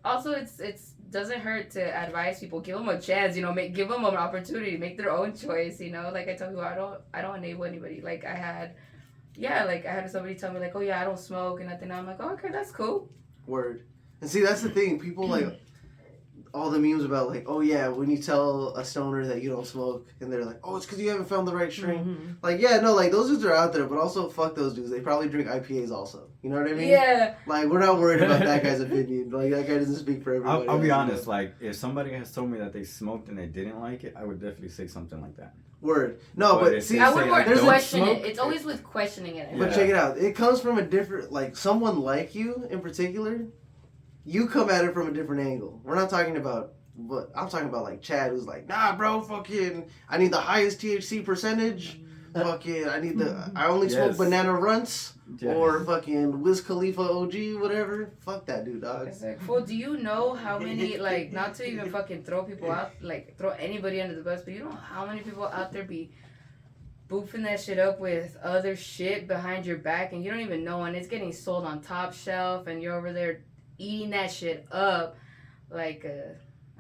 also it's doesn't hurt to advise people, give them a chance, give them an opportunity, make their own choice. Like I tell people, I don't enable anybody. Like I had somebody tell me like, oh yeah, I don't smoke and nothing. I'm like, oh, okay, that's cool. Word. And see, that's the thing. People like all the memes about like, oh yeah, when you tell a stoner that you don't smoke, and they're like, oh, it's because you haven't found the right strain. Like, yeah, no, like those dudes are out there, but also fuck those dudes. They probably drink IPAs also. You know what I mean? Yeah. Like, we're not worried about that guy's opinion. Like, that guy doesn't speak for everybody. I'll be else. honest. Like, if somebody has told me that they smoked and they didn't like it, I would definitely say something like that. Word. No, But but if see, they I say, would like, more don't question smoke, it. It's always with questioning it. but Yeah. check it out. It comes from a different, like, someone like you in particular, you come at it from a different angle. We're not talking about, but I'm talking about like Chad, who's like, nah, bro, fucking, I need the highest THC percentage. fucking, I only smoke Yes. banana runts Yeah. or fucking Wiz Khalifa OG, whatever. Fuck that dude, dog. It's like, well, do you know how many, like, not to even fucking throw people out, like, throw anybody under the bus, but you know how many people out there be boofing that shit up with other shit behind your back and you don't even know, and it's getting sold on Top Shelf, and you're over there eating that shit up like I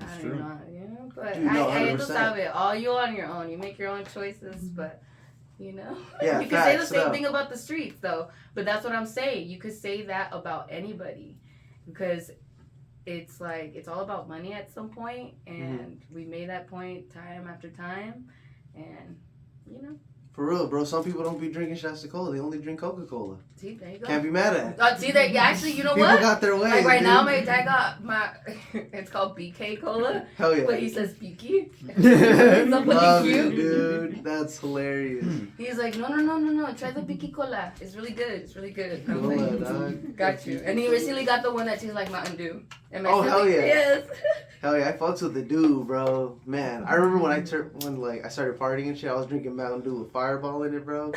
It's don't true. know, you know, but Dude, no, I tú 100%. sabes, all you on your own, you make your own choices, but you know, Yeah, you can say the facts, same no. thing about the streets though, but that's what I'm saying, you could say that about anybody because it's like it's all about money at some point, and we made that point time after time, and you know, For real, bro. Some people don't be drinking Shasta Cola. They only drink Coca-Cola. see, there you go. Can't be mad at it. See that? Yeah, actually, you know People what? got their ways, Like right dude. now, my dad got my. It's called BK Cola, Hell yeah. but he says Peaky. Yeah. Somebody Love it, cute. dude. That's hilarious. He's like, no. Try the Peaky Cola. It's really good. It's really good. I'm Cola, like, dog. got you. And he recently got the one that tastes like Mountain Dew. And my Oh, son's hell like, yeah. Yes. Hell yeah, I fucks with the dude, bro. Man, I remember when I started partying and shit, I was drinking Mountain Dew with Fireball in it, bro.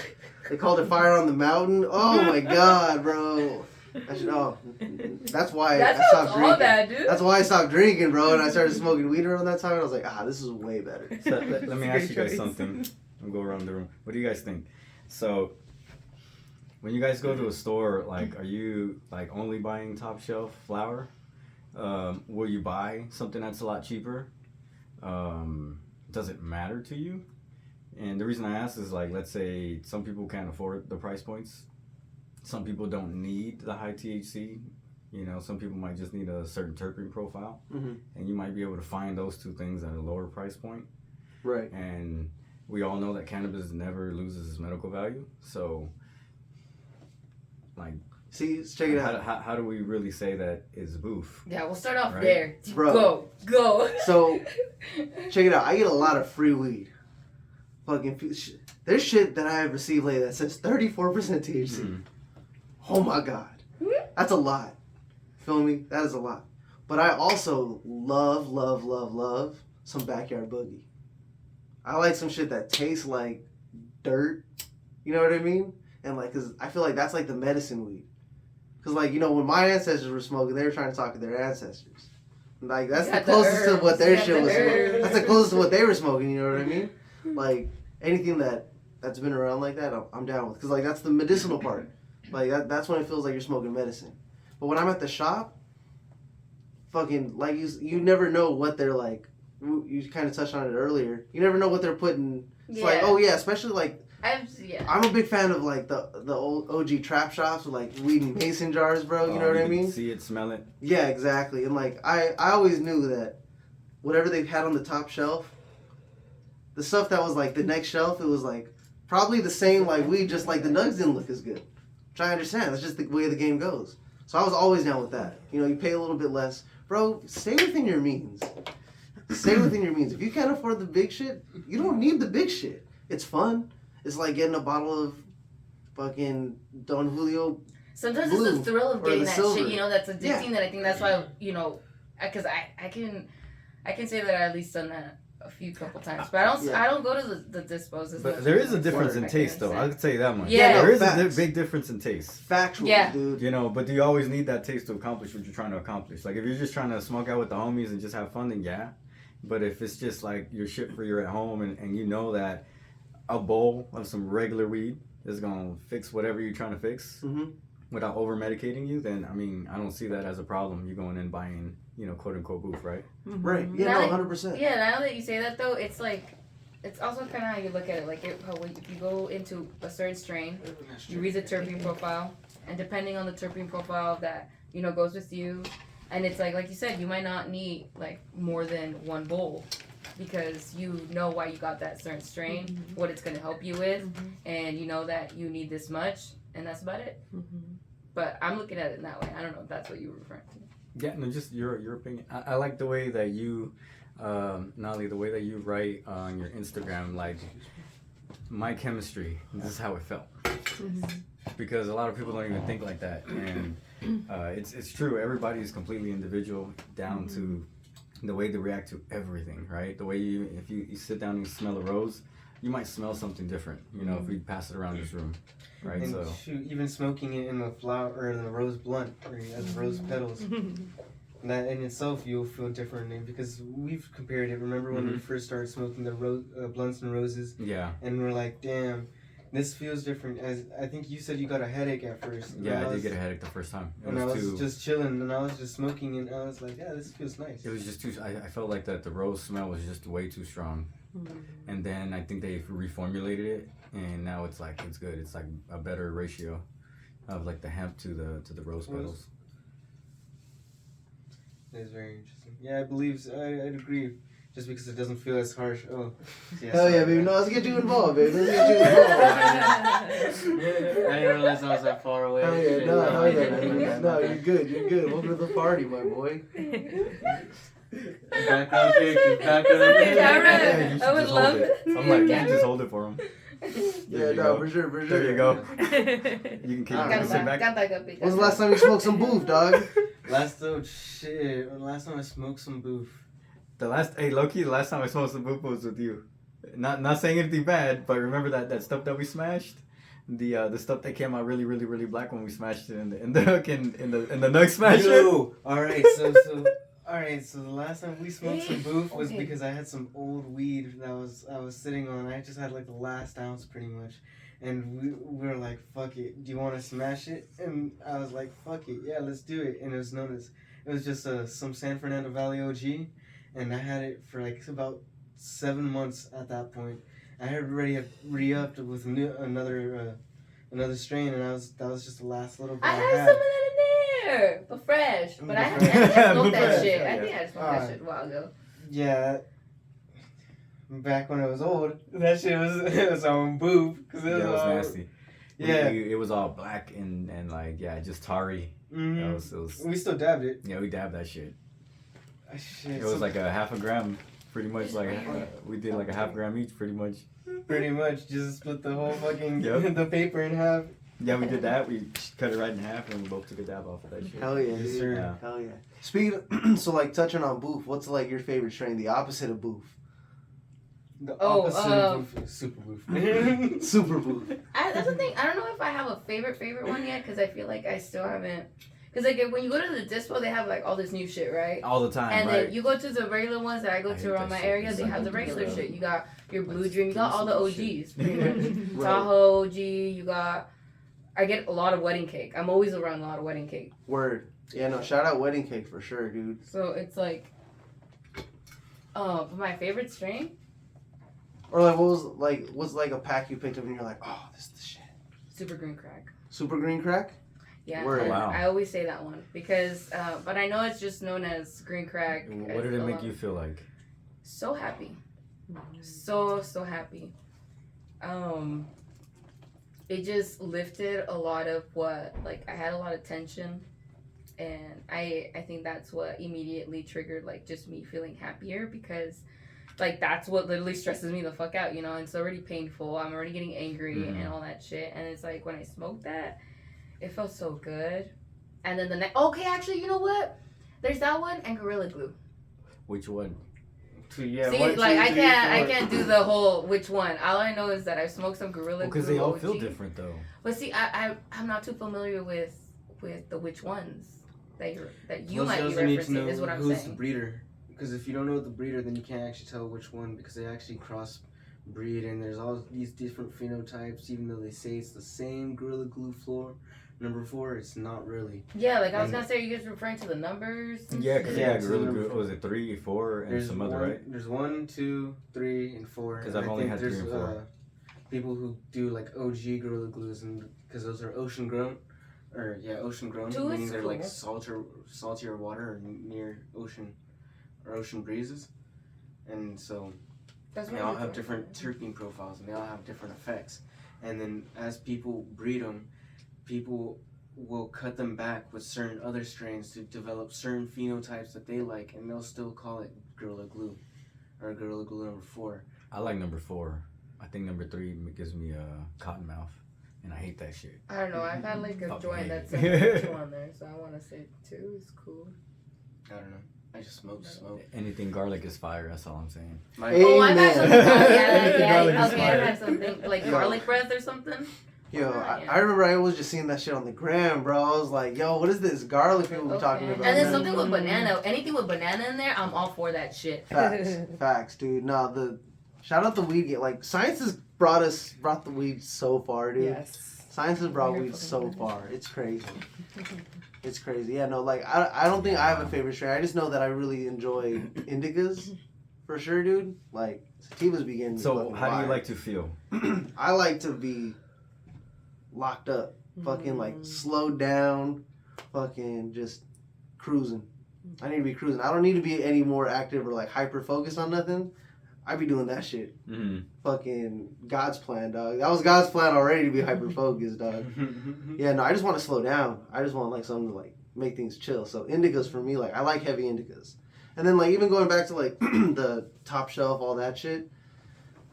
They called it Fire on the Mountain. Oh my god, bro. That's why That I sounds stopped all drinking. bad, dude. That's why I stopped drinking, bro, and I started smoking weed around that time. And I was like, this is way better. So let me That's a ask you great guys choice. something. I'll go around the room. What do you guys think? So, when you guys go to a store, like, are you like only buying top shelf flour? Will you buy something that's a lot cheaper? Does it matter to you? And the reason I ask is like, let's say some people can't afford the price points. Some people don't need the high THC. You know, some people might just need a certain terpene profile, Mhm. and you might be able to find those two things at a lower price point. Right. And we all know that cannabis never loses its medical value. So, like, See, check it out. how do we really say that is boof? Yeah, we'll start off Right. there. Bro. Go. So, check it out. I get a lot of free weed. There's shit that I have received lately that says 34% THC. Mm. Oh my god. That's a lot. Feel me? That is a lot. But I also love some backyard boogie. I like some shit that tastes like dirt. You know what I mean? And like, cause I feel like that's like the medicine weed. Cause like, you know, when my ancestors were smoking, they were trying to talk to their ancestors. Like that's You the got the closest to what herbs. their You got shit the was smoking. herbs. That's the closest to what they were smoking. You know what I mean? Like anything that's been around like that, I'm down with. Cause like that's the medicinal part. Like that's when it feels like you're smoking medicine. But when I'm at the shop, fucking like you never know what they're like. You kind of touched on it earlier. You never know what they're putting. It's like, oh yeah, especially like I'm a big fan of like the old OG trap shops with like weed and mason jars, bro. You know what I can mean? See it, smell it. Yeah, exactly. And like I always knew that whatever they had on the top shelf, the stuff that was like the next shelf, it was like probably the same like weed, just like the nugs didn't look as good. Which I understand. That's just the way the game goes. So I was always down with that. You know, you pay a little bit less. Bro, stay within your means. Stay within your means. If you can't afford the big shit, you don't need the big shit. It's fun. It's like getting a bottle of fucking Don Julio. Sometimes blue it's the thrill of or getting the that silver. shit, you know, that's addicting. Yeah. That I think that's why, you know, because I can say that I at least done that a few couple times, but Yeah. I don't go to the dispos as But much there as is a difference in I taste, can though. say. I could say that much. Yeah. There is a Facts. big difference in taste. Factual, Yeah. dude. You know, but do you always need that taste to accomplish what you're trying to accomplish? Like, if you're just trying to smoke out with the homies and just have fun, then yeah. But if it's just like your shit for you're at home and you know that a bowl of some regular weed is going to fix whatever you're trying to fix Mhm. without over medicating you, then I mean, I don't see that as a problem. You going in buying, you know, quote unquote booth, right? Right. Yeah, Now no, that- 100%. Yeah, now that you say that though, it's like it's also kind of how you look at it. Like if you go into a certain strain, you read the terpene profile, and depending on the terpene profile that you know goes with you, and it's like you said, you might not need like more than one bowl because you know why you got that certain strain, what it's gonna help you with, and you know that you need this much, and that's about it. But I'm looking at it in that way. I don't know if that's what you were referring to. Yeah, no, just your opinion. I like the way that you, Nali, the way that you write on your Instagram, like, my chemistry, this is how it felt. Because a lot of people don't even think like that. And it's true, everybody is completely individual down to the way they react to everything, right? The way if you sit down and you smell a rose, you might smell something different. You know, if we pass it around this room, right? And So shoot, even smoking it in the flower or in the rose blunt or as rose petals, that in itself you'll feel differently because we've compared it. Remember when we first started smoking the blunts and roses, yeah, and we're like, damn, this feels different. As I think you said, you got a headache at first. yeah, I did get a headache the first time. And I was just chilling, and I was just smoking, and I was like, yeah, this feels nice. It was just too. I felt like that the rose smell was just way too strong, and then I think they reformulated it, and now it's like it's good. It's like a better ratio of like the hemp to the rose petals. It is very interesting. Yeah, I believe I'd agree. Just because it doesn't feel as harsh. Oh, yeah, Hell yeah, baby. No, let's get you involved, baby. Let's get you involved. I didn't realize I was that far away. Hell yeah, no, you're good. You're good. Welcome to the party, my boy. Background character. Camera. I would love it. I'm like, can you just hold it for him? Yeah, no, for sure, for sure. There you go. You can sit back. When's the last time you smoked some boof, dog? Last time I smoked some boof. The last time I smoked some boop was with you. Not saying anything bad, but remember that stuff that we smashed, the stuff that came out really really really black when we smashed it in the hook in the Nug Smasher. Yo, all right, so the last time we smoked some boof was because I had some old weed that I was sitting on. I just had like the last ounce pretty much. And we were like, fuck it, do you want to smash it? And I was like, fuck it, yeah, let's do it. And it was just some San Fernando Valley OG. And I had it for like about 7 months at that point. I had already re-upped with another strain, and that was just the last little bit I had some of that in there, but fresh. But I haven't smoked that shit. I think I smoked that shit a while ago. Yeah. Back when it was old, that shit was on boob. Cause it was nasty. Yeah. It was all black and like, just tarry. Mm-hmm. It was, we still dabbed it. Yeah, we dabbed that shit. Shit, it was like a half a gram, pretty much. Like we did like a half gram each, pretty much. Pretty much, just split the whole fucking the paper in half. Yeah, we did that. We cut it right in half, and we both took a dab off of that shit. Hell yeah, sir. Yeah. Hell yeah. Speaking, so like touching on boof, what's like your favorite strain? The opposite of boof. The opposite of boof, super boof. Super boof. That's the thing. I don't know if I have a favorite one yet because I feel like I still haven't. Because like when you go to the dispo, they have like all this new shit, right? All the time, and right? then you go to the regular ones that I go to around my area, they have the regular shit. You got your Blue Dream, you got all the OGs, pretty much. Tahoe OG, you got. I get a lot of wedding cake. I'm always around a lot of wedding cake. Word. Yeah, no, shout out wedding cake for sure, dude. So it's like, my favorite strain. Or like, what's like a pack you picked up and you're like, oh, this is the shit. Super Green Crack. Super Green Crack? Yeah, Word. Wow. I always say that one because, but I know it's just known as Green Crack. What did it make you feel like? So happy, so happy. It just lifted a lot of what, like I had a lot of tension, and I think that's what immediately triggered like just me feeling happier because. Like, that's what literally stresses me the fuck out, you know? And it's already painful. I'm already getting angry and all that shit. And it's like, when I smoked that, it felt so good. And then the next... Okay, actually, you know what? There's that one and Gorilla Glue. Which one? Yeah, see, like, I can't do the whole which one. All I know is that I've smoked some Gorilla Glue. Because they all OG. feel different, though. But see, I'm not too familiar with the which ones that you might be referencing, is what I'm who's saying. The breeder. Because if you don't know the breeder, then you can't actually tell which one because they actually crossbreed and there's all these different phenotypes. Even though they say it's the same Gorilla Glue floor, number 4, it's not really. Yeah, like I was gonna say, are you guys referring to the numbers? Yeah, because Gorilla Glue. Four. Was it 3, 4, and There's some other, right? There's 1, 2, 3, and 4. Because I've only had 3 and 4. People who do like OG Gorilla Glues, and because those are ocean grown, meaning they're like saltier water or near ocean. Or ocean breezes, and so they all have different terpene profiles and they all have different effects. And then as people breed them, people will cut them back with certain other strains to develop certain phenotypes that they like, and they'll still call it Gorilla Glue or Gorilla Glue number 4. I like number 4. I think number 3 gives me a cotton mouth, and I hate that shit. I don't know. I've had like a joint that's on there, so I want to say 2 is cool. I don't know. I just smoke. Anything garlic is fire. That's all I'm saying. Oh, I've had something. Garlic is Okay, fire. I've had something like garlic breath or something. Yo, Yeah. I remember I was just seeing that shit on the gram, bro. I was like, yo, what is this garlic people be talking about? And then man? something with banana. Anything with banana in there, I'm all for that shit. Facts, dude. No, the shout out the weed game. Like science has brought the weed so far, dude. Yes. Science has brought weed so far. It's crazy. It's crazy. Yeah, no, like I don't think I have a favorite strain. I just know that I really enjoy indicas, for sure, dude. Like sativas begin. So how do you like to feel? I like to be locked up, fucking like slowed down, fucking just cruising. I need to be cruising. I don't need to be any more active or like hyper focused on nothing. I be doing that shit. Mm-hmm. Fucking God's plan, dog. That was God's plan already to be hyper focused, dog. Yeah, no, I just want to slow down. I just want like something to like make things chill. So indicas for me, like I like heavy indicas. And then like even going back to like the top shelf, all that shit.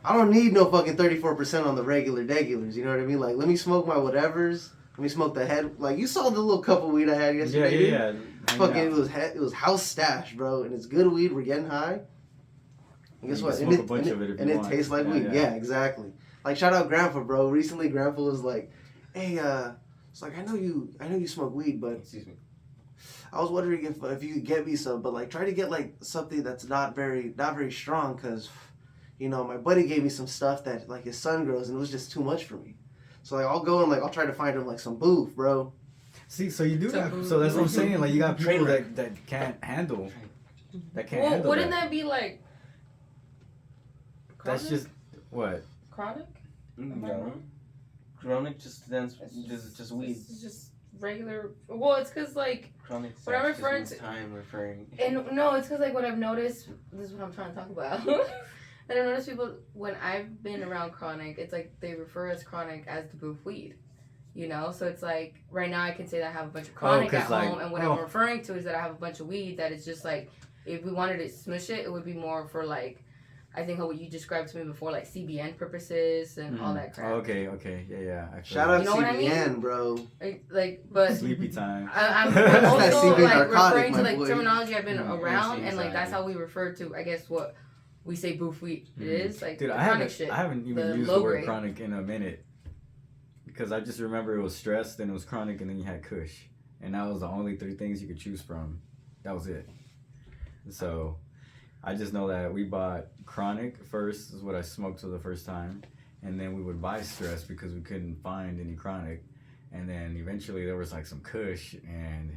I don't need no fucking 34% on the regulars, you know what I mean? Like let me smoke my whatevers. Let me smoke the head. Like you saw the little cup of weed I had yesterday, dude? Yeah. Fucking it was house stash, bro, and it's good weed. We're getting high. And guess You what? can And smoke a bunch of it if you it want. tastes like Yeah, weed. yeah. Yeah, exactly. Like shout out Grandpa, bro. Recently, Grandpa was like, "Hey, it's like I know you smoke weed, but Excuse me. I was wondering if you could get me some, but like try to get like something that's not very strong, cause you know my buddy gave me some stuff that like his son grows, and it was just too much for me. So like I'll go and like I'll try to find him like some boof, bro. See, so you do So- that. So that's what I'm saying. Like you got people Train that can't handle. That can't Well, handle wouldn't that. that be like? That's chronic? just what. Chronic. No. Chronic just stands just weed. It's just regular. Well, it's because like, Chronic What I'm just referring means to- time referring. and no, it's because like what I've noticed. This is what I'm trying to talk about. And I've noticed people when I've been around chronic, it's like they refer as chronic as the boof weed. You know, so it's like right now I can say that I have a bunch of chronic 'cause at like- home, and what I'm referring to is that I have a bunch of weed that is just like if we wanted to smush it, it would be more for like I think how what you described to me before, like CBN purposes and all that crap. Oh, okay. Yeah. I feel Shout you. out You know what I CBN, mean? but But Sleepy time. I'm That also CBN like narcotic, referring to my like boy. terminology I've been Mm, around, yeah, and like that's exactly. how we refer to I guess what we say boof weed Mm. is like Dude, the I chronic shit. haven't even the used low the word grade. chronic in a minute. Because I just remember it was stress, then it was chronic, and then you had Kush. And that was the only three things you could choose from. That was it. So I just know that we bought chronic first, is what I smoked for the first time. And then we would buy stress because we couldn't find any chronic. And then eventually there was like some Kush, and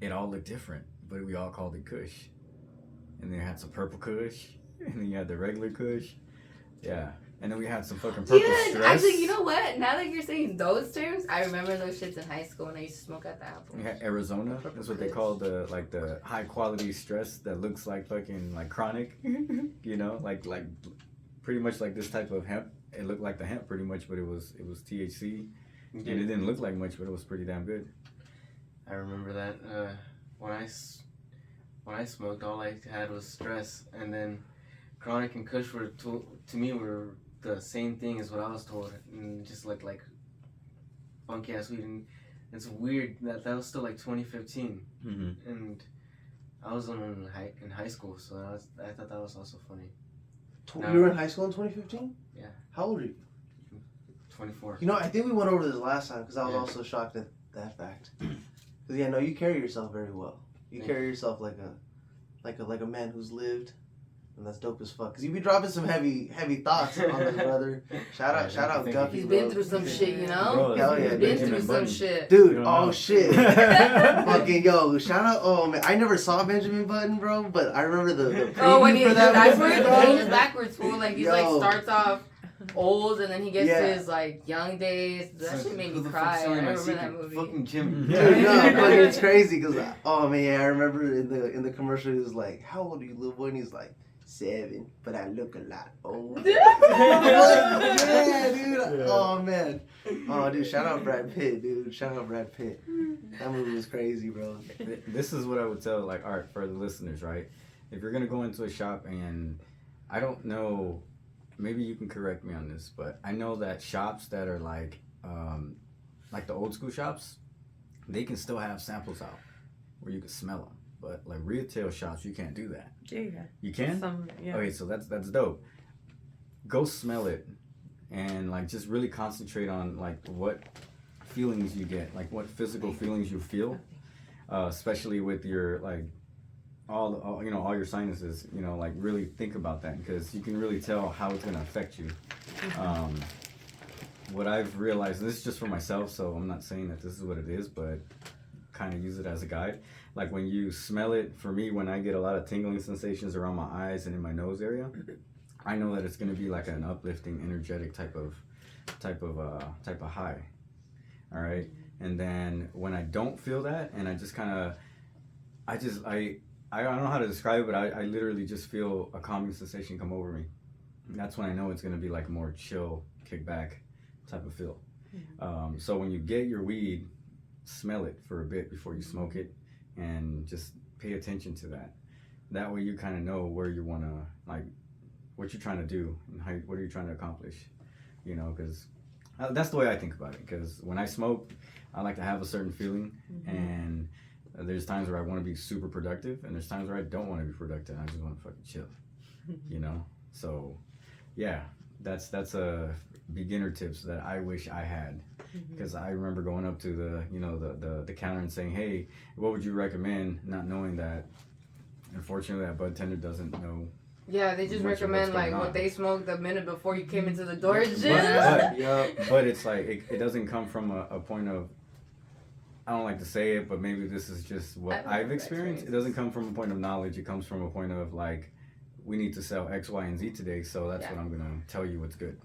it all looked different, but we all called it Kush. And then you had some purple Kush, and then you had the regular Kush. Yeah. And then we had some fucking purple Yeah, stress. actually, you know what? Now that you're saying those terms, I remember those shits in high school when I used to smoke at the Apple. We had Arizona. That's what they call the high quality stress that looks like fucking like chronic. You know, like pretty much like this type of hemp. It looked like the hemp pretty much, but it was THC, and it didn't look like much, but it was pretty damn good. I remember that when I smoked, all I had was stress, and then chronic and Kush were to me were the same thing as what I was told, and just like funky ass weed. And it's weird that was still like 2015, Mm-hmm. and I was in high school, so I thought that was also funny. you were in high school in 2015? Yeah. How old are you? 24. You know, I think we went over this last time because I was Yeah. also shocked at that fact. Because yeah, no, you carry yourself very well. You carry yourself like a man who's lived, and that's dope as fuck. Cause you be dropping some heavy thoughts on us, brother. Shout out Thank you. Guppy, He's bro. been through some shit, you know. Bro, Hell yeah, He's been dude. through some shit. Dude, You don't oh know. shit. Fucking yo, shout out. Oh man, I never saw Benjamin Button, bro, but I remember the preview Oh, when he for that that's movie, where bro. he changes backwards, fool. Like he's like Yo. starts off old and then he gets Yeah. to his like young days. That shit made me cry. I remember that movie. Fucking Jim. Yeah. Dude, no, but it's crazy because oh man, yeah, I remember in the commercial he was like, "How old are you, little boy?" And he's like, 7, but I look a lot older. Yeah, dude. Yeah. Oh man. Oh, dude. Shout out Brad Pitt, dude. Shout out Brad Pitt. That movie was crazy, bro. This is what I would tell like Art for the listeners, right? If you're gonna go into a shop, and I don't know, maybe you can correct me on this, but I know that shops that are like the old school shops, they can still have samples out where you can smell them. but like retail shops, you can't do that. Yeah. You can? Some, yeah. Okay, so that's dope. Go smell it, and like just really concentrate on like what feelings you get, like what physical feelings you feel, especially with your like all you know, all your sinuses. You know, like really think about that because you can really tell how it's gonna affect you. What I've realized, and this is just for myself, so I'm not saying that this is what it is, but kind of use it as a guide. Like when you smell it, for me, when I get a lot of tingling sensations around my eyes and in my nose area, I know that it's gonna be like an uplifting, energetic type of high. All right, and then when I don't feel that, and I just kind of, I don't know how to describe it, but I literally just feel a calming sensation come over me. And that's when I know it's gonna be like more chill, kick back type of feel. So when you get your weed, smell it for a bit before you smoke it, and just pay attention to that. That way you kind of know where you want to, like, what you're trying to do and how, what are you trying to accomplish, you know, because that's the way I think about it. Because when I smoke, I like to have a certain feeling, and there's times where I want to be super productive, and there's times where I don't want to be productive. I just want to fucking chill, you know. So yeah, that's a beginner tips that I wish I had, because I remember going up to the counter and saying, hey, what would you recommend, not knowing that unfortunately that bud tender doesn't know. Yeah, they just Much of recommend what's like going what on. they smoked the minute before you came into the door. But it's like it doesn't come from a point of, I don't like to say it, but maybe this is just what I've experienced. It doesn't come from a point of knowledge. It comes from a point of like, we need to sell X, Y, and Z today, so that's what I'm gonna tell you what's good,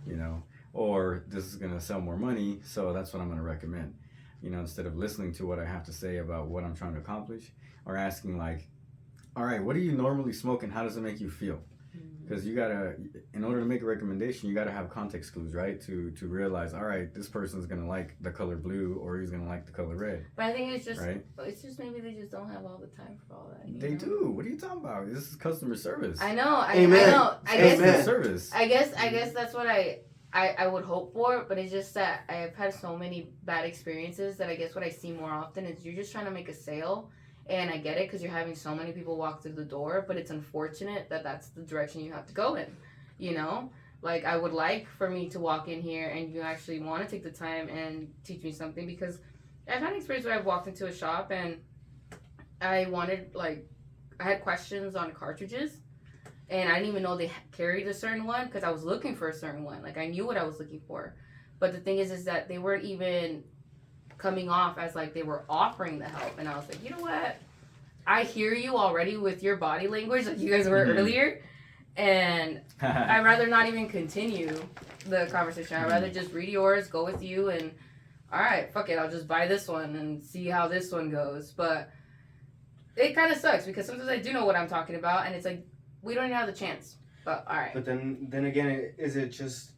you know. Or this is gonna sell more money, so that's what I'm gonna recommend. You know, instead of listening to what I have to say about what I'm trying to accomplish, or asking like, all right, what do you normally smoke and how does it make you feel? Because you gotta, in order to make a recommendation, you gotta have context clues, right? To realize, all right, this person's gonna like the color blue or he's gonna like the color red. But I think it's just, right? it's just maybe they just don't have all the time for all that. They do. What are you talking about? This is customer service. I know. I Amen. know. I Amen. guess. Customer service. I guess that's what I would hope for, but it's just that I've had so many bad experiences that I guess what I see more often is you're just trying to make a sale, and I get it because you're having so many people walk through the door, but it's unfortunate that that's the direction you have to go in, you know? Like, I would like for me to walk in here and you actually want to take the time and teach me something, because I've had an experience where I've walked into a shop and I wanted, like, I had questions on cartridges. And I didn't even know they carried a certain one because I was looking for a certain one. Like, I knew what I was looking for. But the thing is that they weren't even coming off as, like, they were offering the help. And I was like, you know what? I hear you already with your body language, like you guys were earlier. And I'd rather not even continue the conversation. I'd rather just read yours, go with you, and, all right, fuck it. I'll just buy this one and see how this one goes. But it kind of sucks because sometimes I do know what I'm talking about. And it's like, we don't even have the chance, but all right. But then again, is it just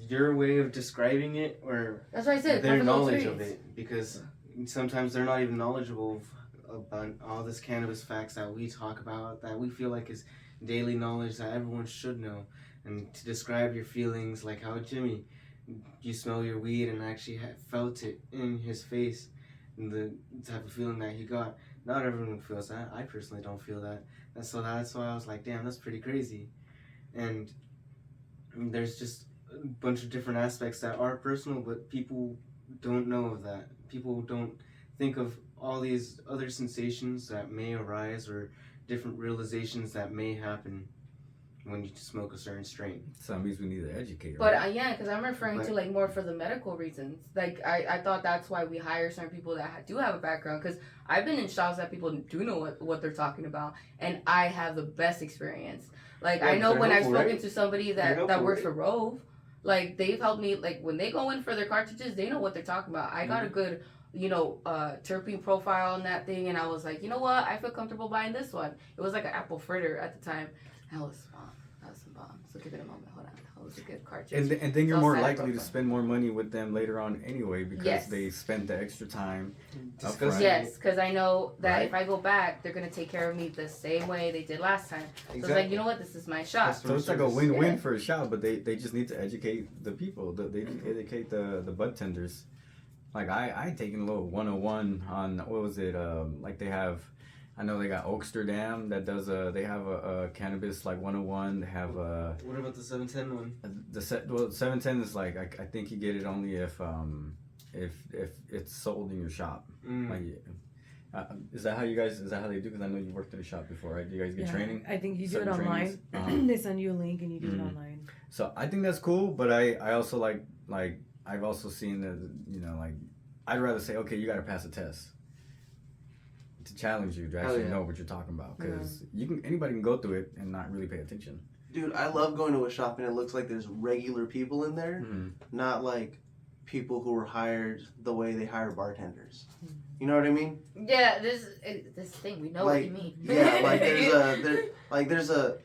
your way of describing it, or That's what I said. their personal knowledge of experience. it? Because sometimes they're not even knowledgeable about all this cannabis facts that we talk about, that we feel like is daily knowledge that everyone should know. And to describe your feelings, like how Jimmy, you smell your weed and actually felt it in his face, and the type of feeling that he got. Not everyone feels that. I personally don't feel that. And so that's why I was like, damn, that's pretty crazy. And there's just a bunch of different aspects that are personal, but people don't know of that. People don't think of all these other sensations that may arise or different realizations that may happen when you smoke a certain strain. So that means we need to educate. But Right? yeah, because I'm referring to like more for the medical reasons. Like I thought that's why we hire certain people that do have a background. Because I've been in shops that people do know what they're talking about, and I have the best experience. Like, I know when I've spoken to somebody that works for Rove, like, they've helped me. Like, when they go in for their cartridges, they know what they're talking about. I got a good, terpene profile on that thing, and I was like, you know what? I feel comfortable buying this one. It was like an apple fritter at the time. That was bomb. That was some bomb. So give it a moment. Hold on. That was a good cartridge. And then you're Those more side likely to profile. spend more money with them later on anyway, because Yes. they spent the extra time. Discuss Upfront. Yes, because I know that Right. if I go back, they're gonna take care of me the same way they did last time. So it's like, you know what? This is my shot. So it's like a win-win Yeah. for a shop, but they just need to educate the people. They need to educate the bud tenders Like I taken a little 101 on what was it? Like they have, I know they got Oaksterdam that does they have a cannabis like 101. They have What about the 710 one? well 710 is like I think you get it only if it's sold in your shop. Like, is that how you guys? Is that how they do? Because I know you worked in a shop before, right? Do you guys get training? I think you do it Certain online. trainings? They send you a link and you do it online. So I think that's cool, but I also like I've also seen that, you know, like I'd rather say, okay, you got to pass a test to challenge you to actually know what you're talking about, because anybody can go through it and not really pay attention. Dude, I love going to a shop and it looks like there's regular people in there, not like people who were hired the way they hire bartenders. You know what I mean? Yeah, this thing, we know what you mean. Yeah, like there's a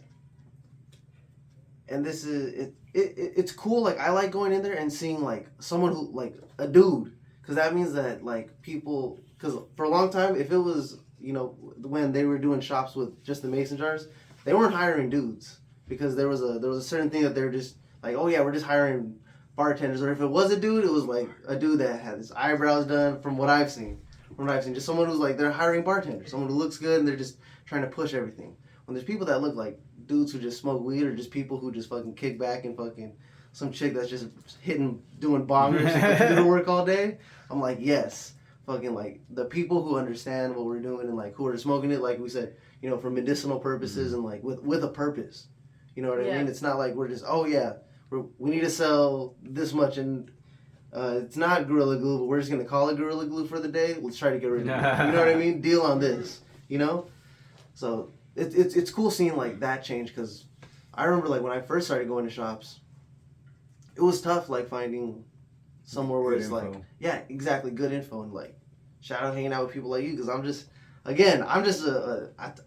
and this is it's cool. Like I like going in there and seeing like someone who like a dude, because that means that like people, because for a long time, if it was, you know, when they were doing shops with just the mason jars, they weren't hiring dudes, because there was a certain thing that they're just like, oh yeah, we're just hiring bartenders. Or if it was a dude, it was like a dude that had his eyebrows done. From what I've seen, just someone who's like, they're hiring bartenders, someone who looks good and they're just trying to push everything. When there's people that look like dudes who just smoke weed, or just people who just fucking kick back and fucking some chick that's just doing bongers and computer work all day, I'm like, yes, fucking like the people who understand what we're doing and like who are smoking it, like we said, you know, for medicinal purposes and like with a purpose. You know what I mean? It's not like we're just, oh yeah, we need to sell this much and it's not Gorilla Glue, but we're just gonna call it Gorilla Glue for the day. Let's try to get rid of it. You know what I mean? Deal on this. You know? So it's cool seeing like that change, because I remember like when I first started going to shops, it was tough like finding somewhere where it's like, yeah, exactly, good info, and like shout out hanging out with people like you, because I'm just I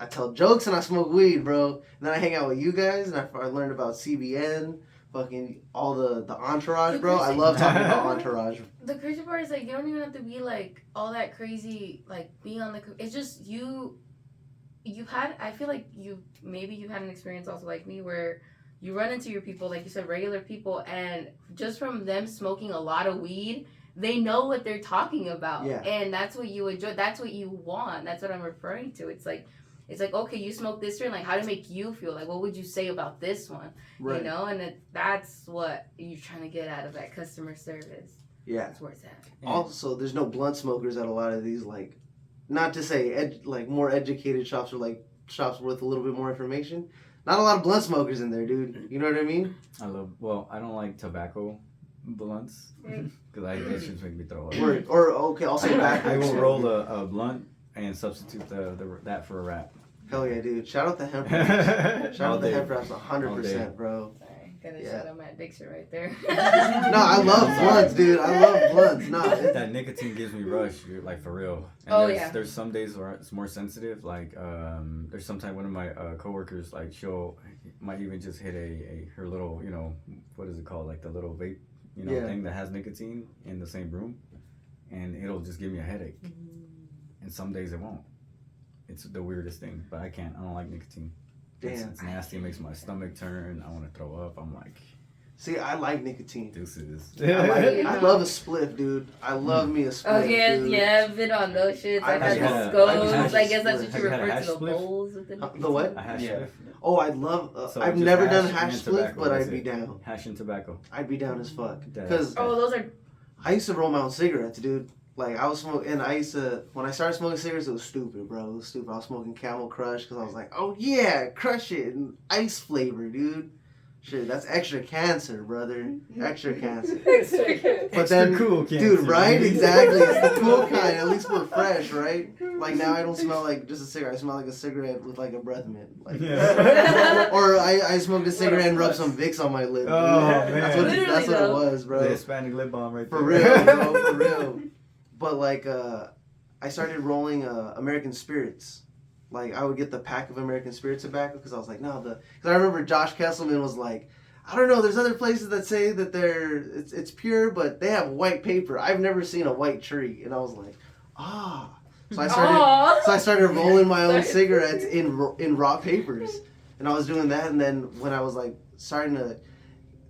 tell jokes and I smoke weed, bro. And then I hang out with you guys and I learned about CBN, fucking all the entourage, bro. I love talking about entourage. The crazy part is like you don't even have to be like all that crazy, like being on the. It's just you had. I feel like you had an experience also like me where you run into your people, like you said, regular people, and just from them smoking a lot of weed, they know what they're talking about. Yeah. And that's what you enjoy. That's what you want. That's what I'm referring to. It's like, okay, you smoke this strain. Like, how to make you feel? Like, what would you say about this one? Right. You know, and that's what you're trying to get out of that customer service. Yeah. That's where it's at. Also, there's no blunt smokers at a lot of these, like, not to say like more educated shops, or like shops with a little bit more information. Not a lot of blunt smokers in there, dude. You know what I mean? I don't like tobacco blunts, because that shit make me throw up. Or okay, I'll say backwards. I will roll a blunt and substitute that for a wrap. Hell yeah, dude. Shout out the hemp wraps. Shout out the hemp wraps 100%, bro. Sorry, gotta shout out my addiction right there. No, I love blunts, dude. I love blunts. No, that nicotine gives me rush, like for real. And there's some days where it's more sensitive. Like there's sometimes one of my coworkers, like might even just hit her little, you know, what is it called, like the little vape, you know, thing that has nicotine in the same room, and it'll just give me a headache. And some days it won't. It's the weirdest thing, but I don't like nicotine. Damn. It's nasty. It makes my stomach turn. I want to throw up. I'm like, see, I like nicotine. deuces. I love a spliff, dude. I love me a spliff. Oh yeah, dude. yeah, I've been on those shits. I've had the scones. I guess that's what you refer to, the bowls with the nicotine. The what? A hash spliff. Oh, I'd love. So I've just never done hash hash and spliff, tobacco, but that's I'd be it. down. Hash and tobacco. I'd be down as fuck. Yeah. Because Oh, those are. I used to roll my own cigarettes, dude. Like, I was smoking, and when I started smoking cigarettes, it was stupid, bro. It was stupid. I was smoking Camel Crush because I was like, oh yeah, crush it, and ice flavor, dude. Shit, that's extra cancer, brother. Extra cancer. But then, cool cancer. dude, right? Exactly. It's the cool kind. At least we're fresh, right? Like, now I don't smell like just a cigarette. I smell like a cigarette with like a breath mint. Like, or I smoked a cigarette and rubbed some Vicks on my lip. Oh, Dude. man. That's what it was, bro. The Hispanic lip balm right there. For real, bro, for real. But like, I started rolling American Spirits. Like, I would get the pack of American Spirit tobacco because I was like, no, because I remember Josh Kesselman was like, I don't know, there's other places that say that it's pure, but they have white paper. I've never seen a white tree, and I was like, So I started rolling my own cigarettes in raw papers, and I was doing that. And then when I was like starting to,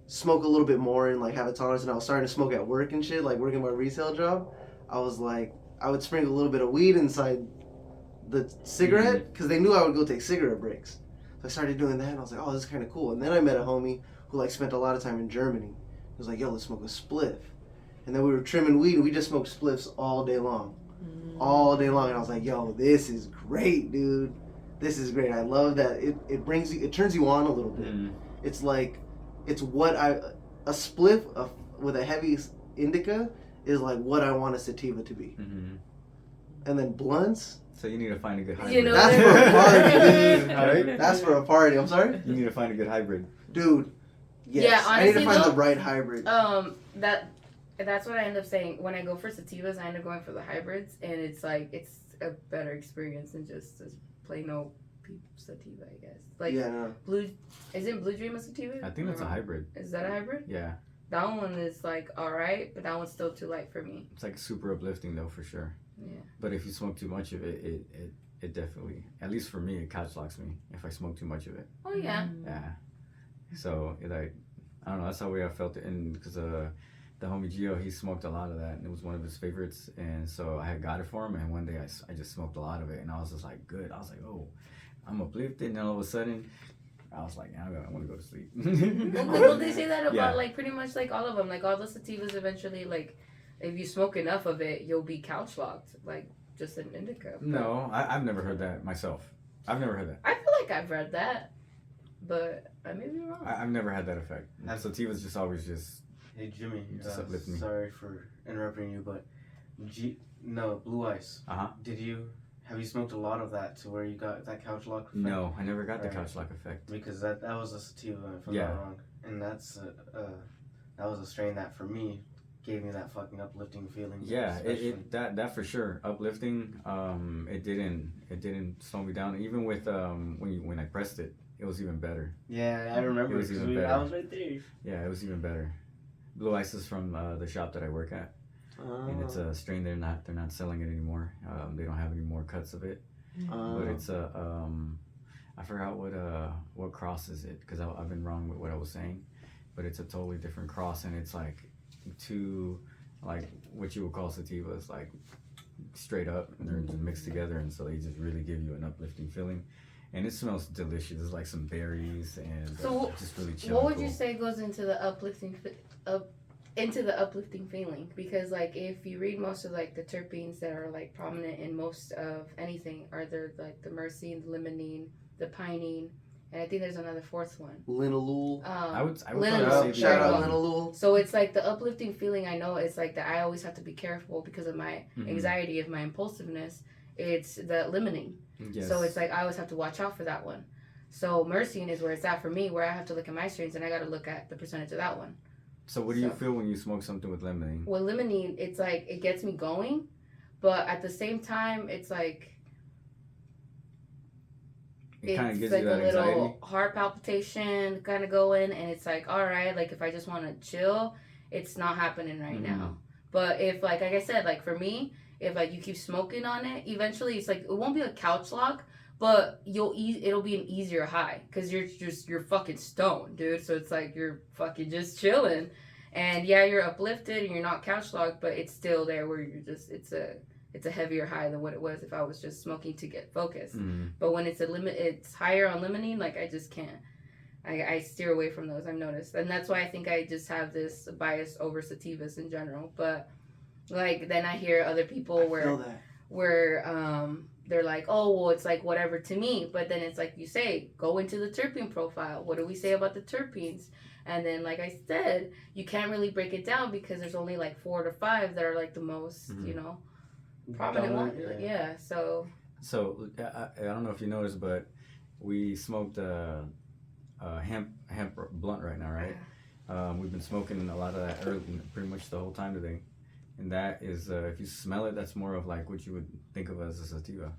smoke a little bit more and like have a tolerance, and I was starting to smoke at work and shit, like working my retail job, I was like, I would sprinkle a little bit of weed inside the cigarette because they knew I would go take cigarette breaks. So I started doing that, and I was like, oh, this is kind of cool. And then I met a homie who like spent a lot of time in Germany. He was like, yo, let's smoke a spliff. And then we were trimming weed, and we just smoked spliffs all day long. All day long. And I was like, yo, this is great, dude. This is great. I love that. It brings you, it turns you on a little bit. It's like, it's what a spliff with a heavy indica is like what I want a sativa to be. And then blunts. So you need to find a good hybrid. You know, That's for a party, dude. Right? That's for a party. I'm sorry? You need to find a good hybrid. Dude. Yes. Yeah, I need to honestly, find though, the right hybrid. That's what I end up saying. When I go for sativas, I end up going for the hybrids, and it's like it's a better experience than just plain old sativa, I guess. Like Yeah, no. isn't Blue Dream a sativa? I think that's a hybrid. Is that a hybrid? Yeah. That one is like alright, but that one's still too light for me. It's like super uplifting though, for sure. Yeah. But if you smoke too much of it, it definitely, at least for me, it couch locks me if I smoke too much of it. Oh yeah. Yeah. So like, I don't know. That's how I felt it, and because the homie Gio, he smoked a lot of that, and it was one of his favorites, and so I had got it for him, and one day I just smoked a lot of it, and I was just like, good. I was like, oh, I'm uplifted, and then all of a sudden, I was like, I want to go to sleep. Well, they say that about Yeah. like pretty much like all of them. Like all the sativas, eventually, like if you smoke enough of it, you'll be couch locked, like just an indica. No, I've never heard that myself. I've never heard that. I feel like I've read that, but I may be wrong. I've never had that effect. Sativa's just always just. Hey Jimmy, Just uplift me. sorry for interrupting you, but Blue Ice. Uh-huh. Have you smoked a lot of that to where you got that couch lock effect? No, I never got the Right. couch lock effect. Because that was a sativa, if I'm Yeah. not wrong, and that was a strain that for me gave me that fucking uplifting feeling. Yeah, especially. that for sure, uplifting. It didn't slow me down. Even with when I pressed it, it was even better. Yeah, I remember. It was 'cause even better. I was right there. Yeah, it was even better. Blue Ice is from the shop that I work at, and it's a strain they're not selling it anymore. They don't have any more cuts of it, but it's a I forgot what cross is it, because I've been wrong with what I was saying, but it's a totally different cross, and it's like two, like what you would call sativas, like straight up, and they're just mixed together, and so they just really give you an uplifting feeling, and it smells delicious. There's like some berries and So just really chill. What and would cool. you say goes into the uplifting feeling? Because like if you read most of like the terpenes that are like prominent in most of anything, are there like the myrcene, the limonene, the pinene, and I think there's another fourth one. Linalool. I would Linalool. probably say Shout out Yeah. Linalool. So it's like the uplifting feeling. I know it's like that. I always have to be careful because of my Mhm. anxiety, of my impulsiveness. It's the limonene. Yes. So it's like I always have to watch out for that one. So myrcene is where it's at for me, where I have to look at my strains and I got to look at the percentage of that one. So what do you So- feel when you smoke something with lemonade? With limonene, it's like it gets me going, but at the same time, it's like It kind of it's gives like you that a little anxiety. heart palpitation kind of going, and it's like, all right, like if I just want to chill, it's not happening right Mhm. now. But if like I said, like for me, if like you keep smoking on it, eventually it's like it won't be a couch lock, but it'll be an easier high because you're fucking stoned, dude. So it's like you're fucking just chilling, and yeah, you're uplifted and you're not couch locked, but it's still there where you're just it's a heavier high than what it was if I was just smoking to get focused. Mhm. But when it's higher on limonene, like I just can't. I steer away from those. I've noticed, and that's why I think I just have this bias over sativas in general. But like then I hear other people Feel where that. they're like, oh well, it's like whatever to me. But then it's like you say, go into the terpene profile. What do we say about the terpenes? And then like I said, you can't really break it down because there's only like 4 to 5 that are like the most Mhm. prominent one. Dominant, Yeah. So So I don't know if you noticed, but we smoked a hemp blunt right now, right? We've been smoking a lot of that early, pretty much the whole time today, and that is if you smell it, that's more of like what you would think of as a sativa.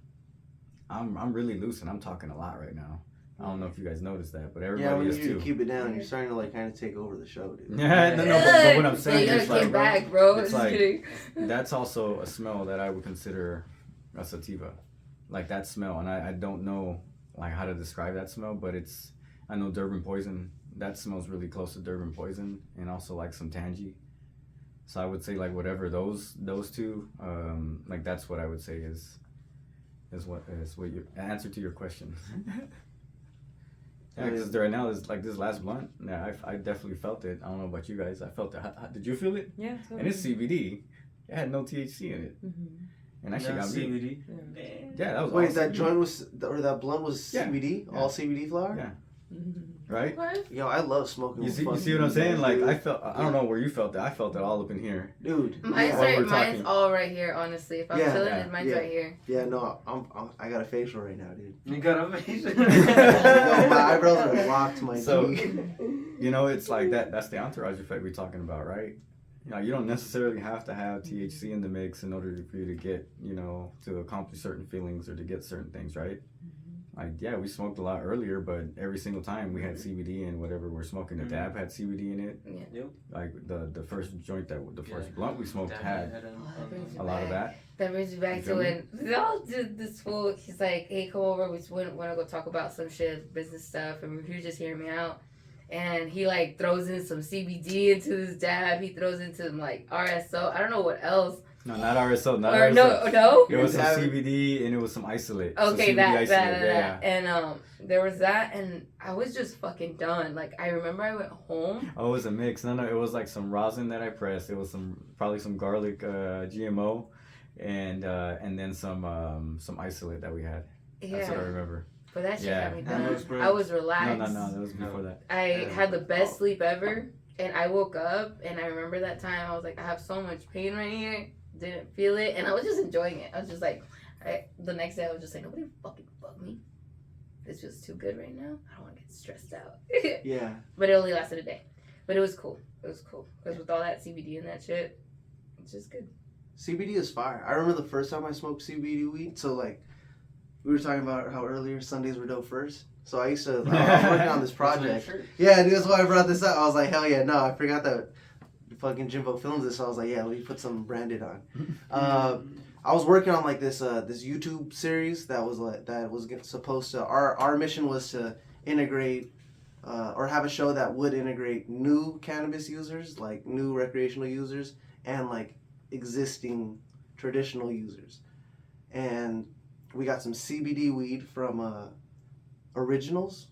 I'm really loose and I'm talking a lot right now. I don't know if you guys noticed that, but Yeah, everybody we is need you too. to keep it down. You're starting to like kind of take over the show, dude. Yeah, no, but what I'm Yeah, saying you is gotta like, came back, bro. it's Just like- kidding. that's also a smell that I would consider a sativa, like that smell, and I don't know like how to describe that smell, but I know Durban Poison that smells really close to Durban Poison, and also like some Tangy. So I would say like whatever those two, like that's what I would say is what your answer to your question. Yeah, because right now is like this last blunt. Yeah, I definitely felt it. I don't know about you guys. I felt it. Did you feel it? Yeah. Totally. And it's CBD. It had no THC in it, and that shit got me. CBD. Yeah, that was Wait, all that CBD. joint was, or that blunt was Yeah. CBD? Yeah. All CBD flower? Yeah. Right? Yo, I love smoking. You with see fucking what I'm saying? weed, Like dude. I don't know where you felt it. I felt it all up in here. Dude. Mine's, While we're mine's talking. all right here, honestly. If I'm Yeah. feeling Yeah. it, mine's Yeah. right here. Yeah, no, I got a facial right now, dude. You got a facial. Yo, my eyebrows are locked to my So- cheek. You know, it's like that's the entourage effect we're talking about, right? You know, you don't necessarily have to have THC in the mix in order for you to get, you know, to accomplish certain feelings or to get certain things, right? Like, yeah, we smoked a lot earlier, but every single time we had CBD in whatever we're smoking. The dab had CBD in it. Yeah. Yep. Like the first joint the first blunt we smoked had brings a lot of that. That brings me back You to feel when no, this fool. He's like, "Hey, come over. We just want to go talk about some shit, business stuff." And he was just hearing me out. And he like throws in some CBD into his dab. He throws into some like RSO. I don't know what else. No, not RSO, not Or RSO. no. It was some Dab. CBD and it was some isolate. Okay, some CBD that. isolate. Yeah. And there was that, and I was just fucking done. Like I remember I went home. Oh, it was a mix. No, it was like some rosin that I pressed. It was probably some garlic GMO, and then some isolate that we had. That's what I Yeah, remember. but that shit Yeah. got me And done. those I was No, relaxed. that was before that. I Yeah. had the best sleep ever, and I woke up, and I remember that time I was like, I have so much pain right here, didn't feel it, and I was just enjoying it. I was just like, the next day I was just like, nobody fucking fuck me. This feels too good right now. I don't want to get stressed out. Yeah. But it only lasted a day. But it was cool. It was cool because with all that CBD and that shit, it's just good. CBD is fire. I remember the first time I smoked CBD weed. So like, we were talking about how earlier Sundays were dope first. So I was working on this project. Yeah, dude, that's why I brought this up. I was like, hell yeah, no, I forgot that fucking Jimbo films this. So I was like, yeah, let me put some branded on. I was working on like this this YouTube series that was supposed to. Our mission was to integrate or have a show that would integrate new cannabis users, like new recreational users, and like existing traditional users. And we got some CBD weed from Originals.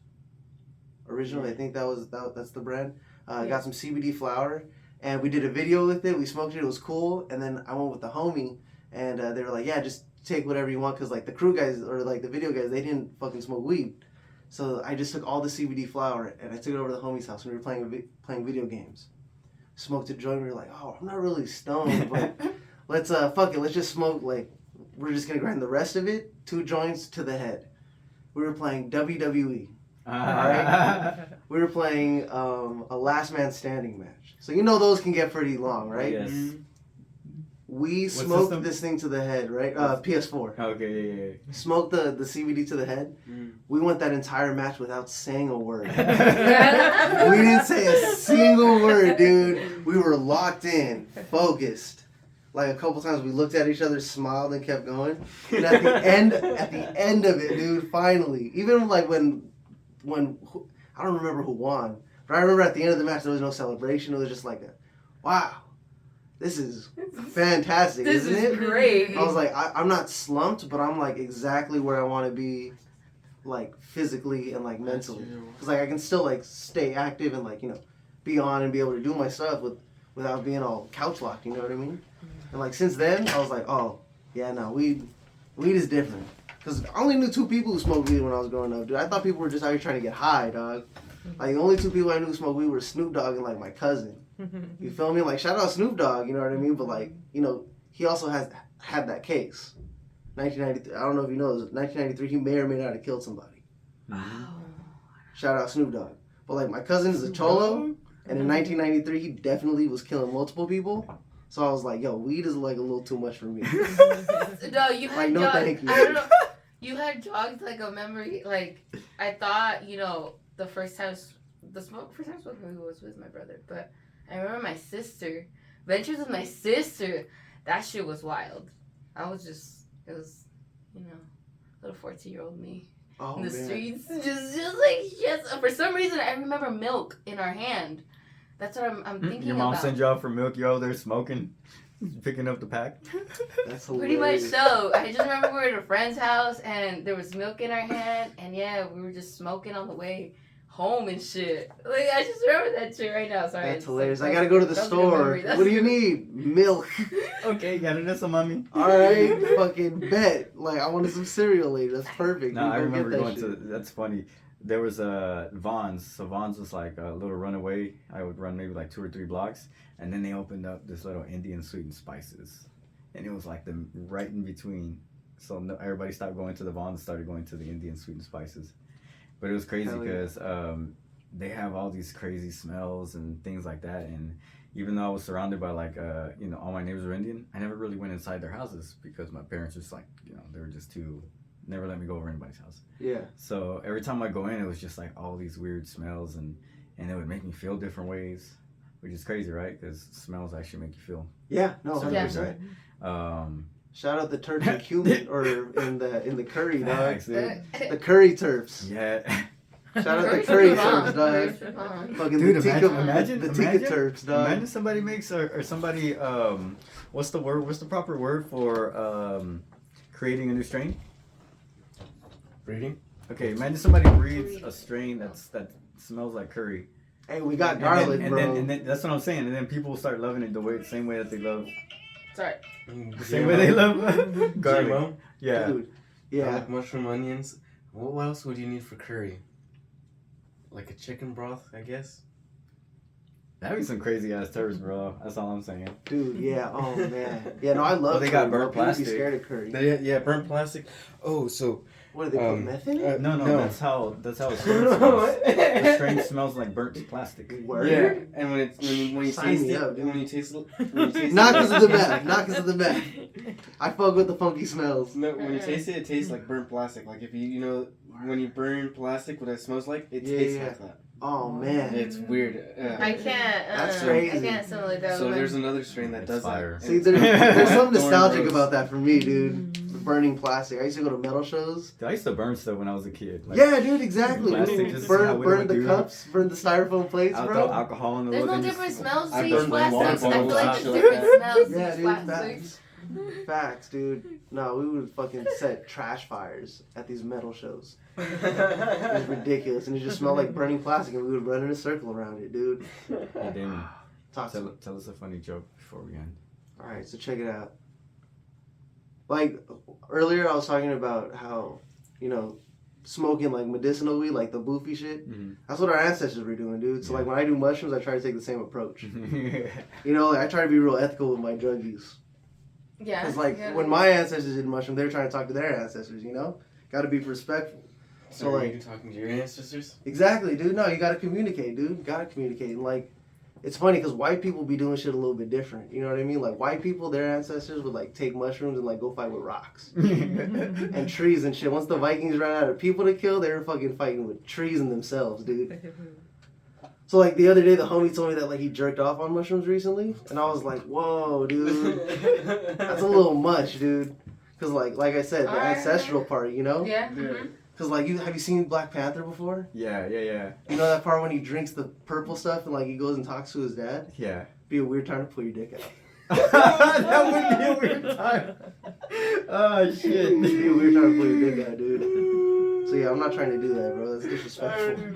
I think that's the brand. Got some CBD flower, and we did a video with it. We smoked it. It was cool. And then I went with the homie, and they were like, "Yeah, just take whatever you want," because like the crew guys or like the video guys, they didn't fucking smoke weed. So I just took all the CBD flower and I took it over to the homie's house, and we were playing video games. Smoked a joint. We were like, "Oh, I'm not really stoned, but let's fuck it. Let's just smoke. Like, we're just gonna grind the rest of it, 2 joints to the head." We were playing WWE. Alright. We were playing a last man standing match. So you know those can get pretty long, right? Yes. We What smoked system? this thing to the head, right? PS4. Okay, yeah. Smoked the CBD to the head. We went that entire match without saying a word. Yeah. We didn't say a single word, dude. We were locked in, focused. Like a couple times we looked at each other, smiled, and kept going. And at the end of it, dude, finally, even like when I don't remember who won, but I remember at the end of the match there was no celebration. It was just like wow, this is fantastic, This isn't is it? great. I was like, I'm not slumped, but I'm like exactly where I want to be, like physically and like mentally. Because like I can still like stay active and like, you know, be on and be able to do my stuff without being all couch locked. You know what I mean? And like since then, I was like, oh yeah, no, weed is different. Because I only knew 2 people who smoked weed when I was growing up, dude. I thought people were just out here trying to get high, dog. Like the only 2 people I knew who smoked weed were Snoop Dogg and like my cousin. You feel me? Like shout out Snoop Dogg, you know what I mean? But like, you know, he also had that case. 1993. I don't know if you know, it was 1993. He may or may not have killed somebody. Shout out Snoop Dogg. But like my cousin is a cholo, and in 1993 he definitely was killing multiple people. So I was like, yo, weed is like a little too much for me. No, you had Like, no, jogged. thank you. I don't know. You had jogged like a memory. Like I thought, you know, the first time smoking was with my brother, but I remember my sister. Ventures with my sister. That shit was wild. It was, you know, little 14-year-old me. Oh in the man. streets. Just for some reason, I remember milk in our hand. That's what I'm thinking Your mom about. sends you out for milk. You're over there smoking, picking up the pack. That's Pretty much hilarious. so. I just remember we were at a friend's house and there was milk in our hand, and yeah, we were just smoking on the way home and shit. Like, I just remember that shit right now. Sorry. That's it's hilarious. like, I gotta go to the that's a good store. memory. That's What do a you good- need? Milk. Okay, got it. That's a mommy. All right, fucking bet. Like I wanted some cereal later. That's perfect. No, Dude, I go remember get that going shit. to. That's funny. There was Vaughn's. So Vaughn's was like a little runaway. I would run maybe like 2 or 3 blocks, and then they opened up this little Indian sweet and spices, and it was like them right in between. So no, everybody stopped going to the Vaughn's, started going to the Indian sweet and spices. But it was crazy Hell yeah. because they have all these crazy smells and things like that. And even though I was surrounded by like all my neighbors were Indian, I never really went inside their houses because my parents just like they were just too never let me go over anybody's house. Yeah. So every time I go in, it was just like all these weird smells, and it would make me feel different ways, which is crazy, right? Because smells actually make you feel. Yeah. No. certain 100%. ways, right? Shout out the turps and cumin or in the curry, dog. Facts, dude. The curry turps. Yeah. Shout out the Curry's curry the bomb. turps, dog. Curry's the bomb. Fucking Dude, the tikka, imagine, the tikka turps, dog. Imagine somebody makes or somebody what's the word? What's the proper word for creating a new strain? Breeding? Okay, imagine somebody breeds a strain that smells like curry. Hey, we got And garlic, then, bro. and then that's what I'm saying. And then people start loving it the same way that they love Sorry. the same way they love garlic. GMO? Yeah. Dude. Yeah. Garlic, mushroom, onions. What else would you need for curry? Like a chicken broth, I guess? That'd be some crazy ass turds, bro. That's all I'm saying. Dude, yeah. Oh man. Yeah, no, I love Well, they got curry, bro. burnt People be plastic. scared of curry. Yeah, burnt plastic. Oh, so What do they put meth in it? No, No. that's how a strain smells. The strain smells like burnt plastic. Word? yeah, and when you Sign taste me it, up, dude. when you taste it, Not because of the meth. Not because of the meth. I fuck with the funky smells. No, when you taste it, it tastes like burnt plastic. Like if when you burn plastic, what it smells like, it Yeah, tastes yeah. like that. Oh man. It's weird. I can't. That's I crazy. can't simulate that. So with there's another strain that It's does fire. that. See, there's something Thorn nostalgic rose. about that for me, dude. The burning plastic. I used to go to metal shows. I used to burn stuff when I was a kid. Like, Yeah, dude, exactly. Plastic, just to see how burn we would the do cups, burn the styrofoam plates, I'll bro. throw alcohol in the There's little no thing, different just- smells I to burned each my plastics. water I feel like bottles there's and different shit like smells to Yeah, each dude, plastics. Facts, dude. No, we would fucking set trash fires at these metal shows. It was ridiculous, and it just smelled like burning plastic, and we would run in a circle around it, dude. Hey, Damon, Talk to me. tell us a funny joke before we end. All right, so check it out. Like earlier, I was talking about how, smoking like medicinal weed, like the boofy shit. Mhm. That's what our ancestors were doing, dude. So Yeah. like when I do mushrooms, I try to take the same approach. Mm-hmm. Like I try to be real ethical with my drug use. Yeah. Because like yeah. when my ancestors did mushroom, they were trying to talk to their ancestors. Got to be respectful. So like- are you talking to your ancestors? Exactly, dude. No, you got to communicate, dude. Got to communicate. And like, it's funny because white people be doing shit a little bit different. You know what I mean? Like white people, their ancestors would like take mushrooms and like go fight with rocks and trees and shit. Once the Vikings ran out of people to kill, they were fucking fighting with trees and themselves, dude. So like the other day, the homie told me that like he jerked off on mushrooms recently, and I was like, whoa, dude, that's a little much, dude. Cause like I said, the Alright. ancestral part, Yeah. mhm. Yeah. Cause like have you seen Black Panther before? yeah. You know that part when he drinks the purple stuff and like he goes and talks to his dad? Yeah. Be a weird time to pull your dick out. That would be a weird time. Oh shit. Be a weird time to pull your dick out, dude. So yeah, I'm not trying to do that, bro. That's disrespectful.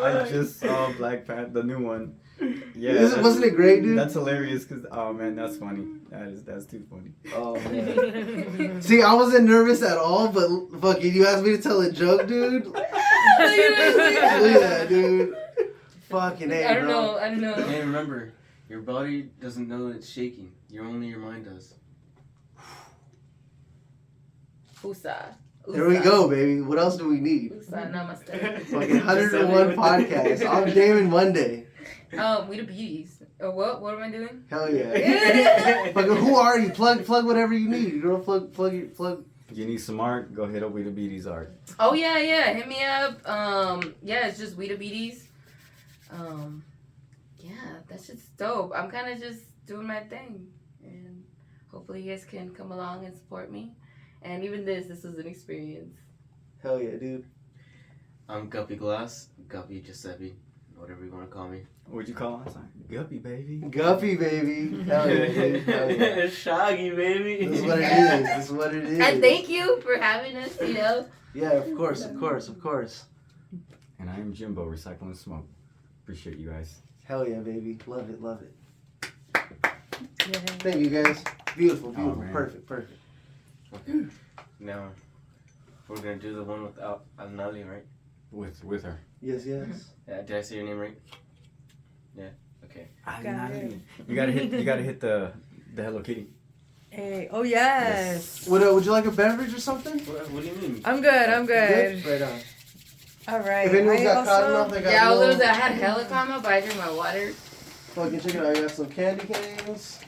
I just saw Black Panther, the new one. Yeah, Wasn't it great, dude? That's hilarious. Cause oh man, that's funny. That's too funny. Oh man. See, I wasn't nervous at all, but fucking, you asked me to tell a joke, dude. Look at that, dude. Fucking A, I don't bro. know. I don't know. Hey, remember, your body doesn't know it's shaking. Only your mind does. Usa. There we go, baby. What else do we need? Usa, namaste. Fucking 101 podcast. I'm Damon Monday. We the beauties. Or what? What am I doing? Hell yeah. Fucking, who are you? Plug whatever you need. You know, plug. You need some art? Go hit up We the Beaties art. Oh yeah. Hit me up. Yeah, it's just We the Beauties. Yeah, that's just dope. I'm kind of just doing my thing, and hopefully you guys can come along and support me. And even this was an experience. Hell yeah, dude. I'm Guppy Glass, Guppy Giuseppe, whatever you want to call me. What'd you call us? Guppy, baby. Guppy, baby. Hell yeah, dude. Hell yeah. Shaggy, baby. This is what it is. This is what it is. And thank you for having us, you know. Yeah, of course, of course, of course. And I am Jimbo, Recycling Smoke. Appreciate you guys. Hell yeah, baby. Love it, love it. Yeah. Thank you, guys. Beautiful, Oh, beautiful. man. Perfect, perfect. Okay. Now, we're going to do the one without Alnali, right? With her. Yes, yes. Yeah, did I say your name right? Yeah? Okay. it. You gotta hit the Hello Kitty. Hey, oh yes. Would you like a beverage or something? What do you mean? I'm good. I'm good. Right on. All right. If anyone's I got cotton also- off, I got Yeah, I no- was I had hella karma, but I drink my water. Fucking check it out. I got some candy canes.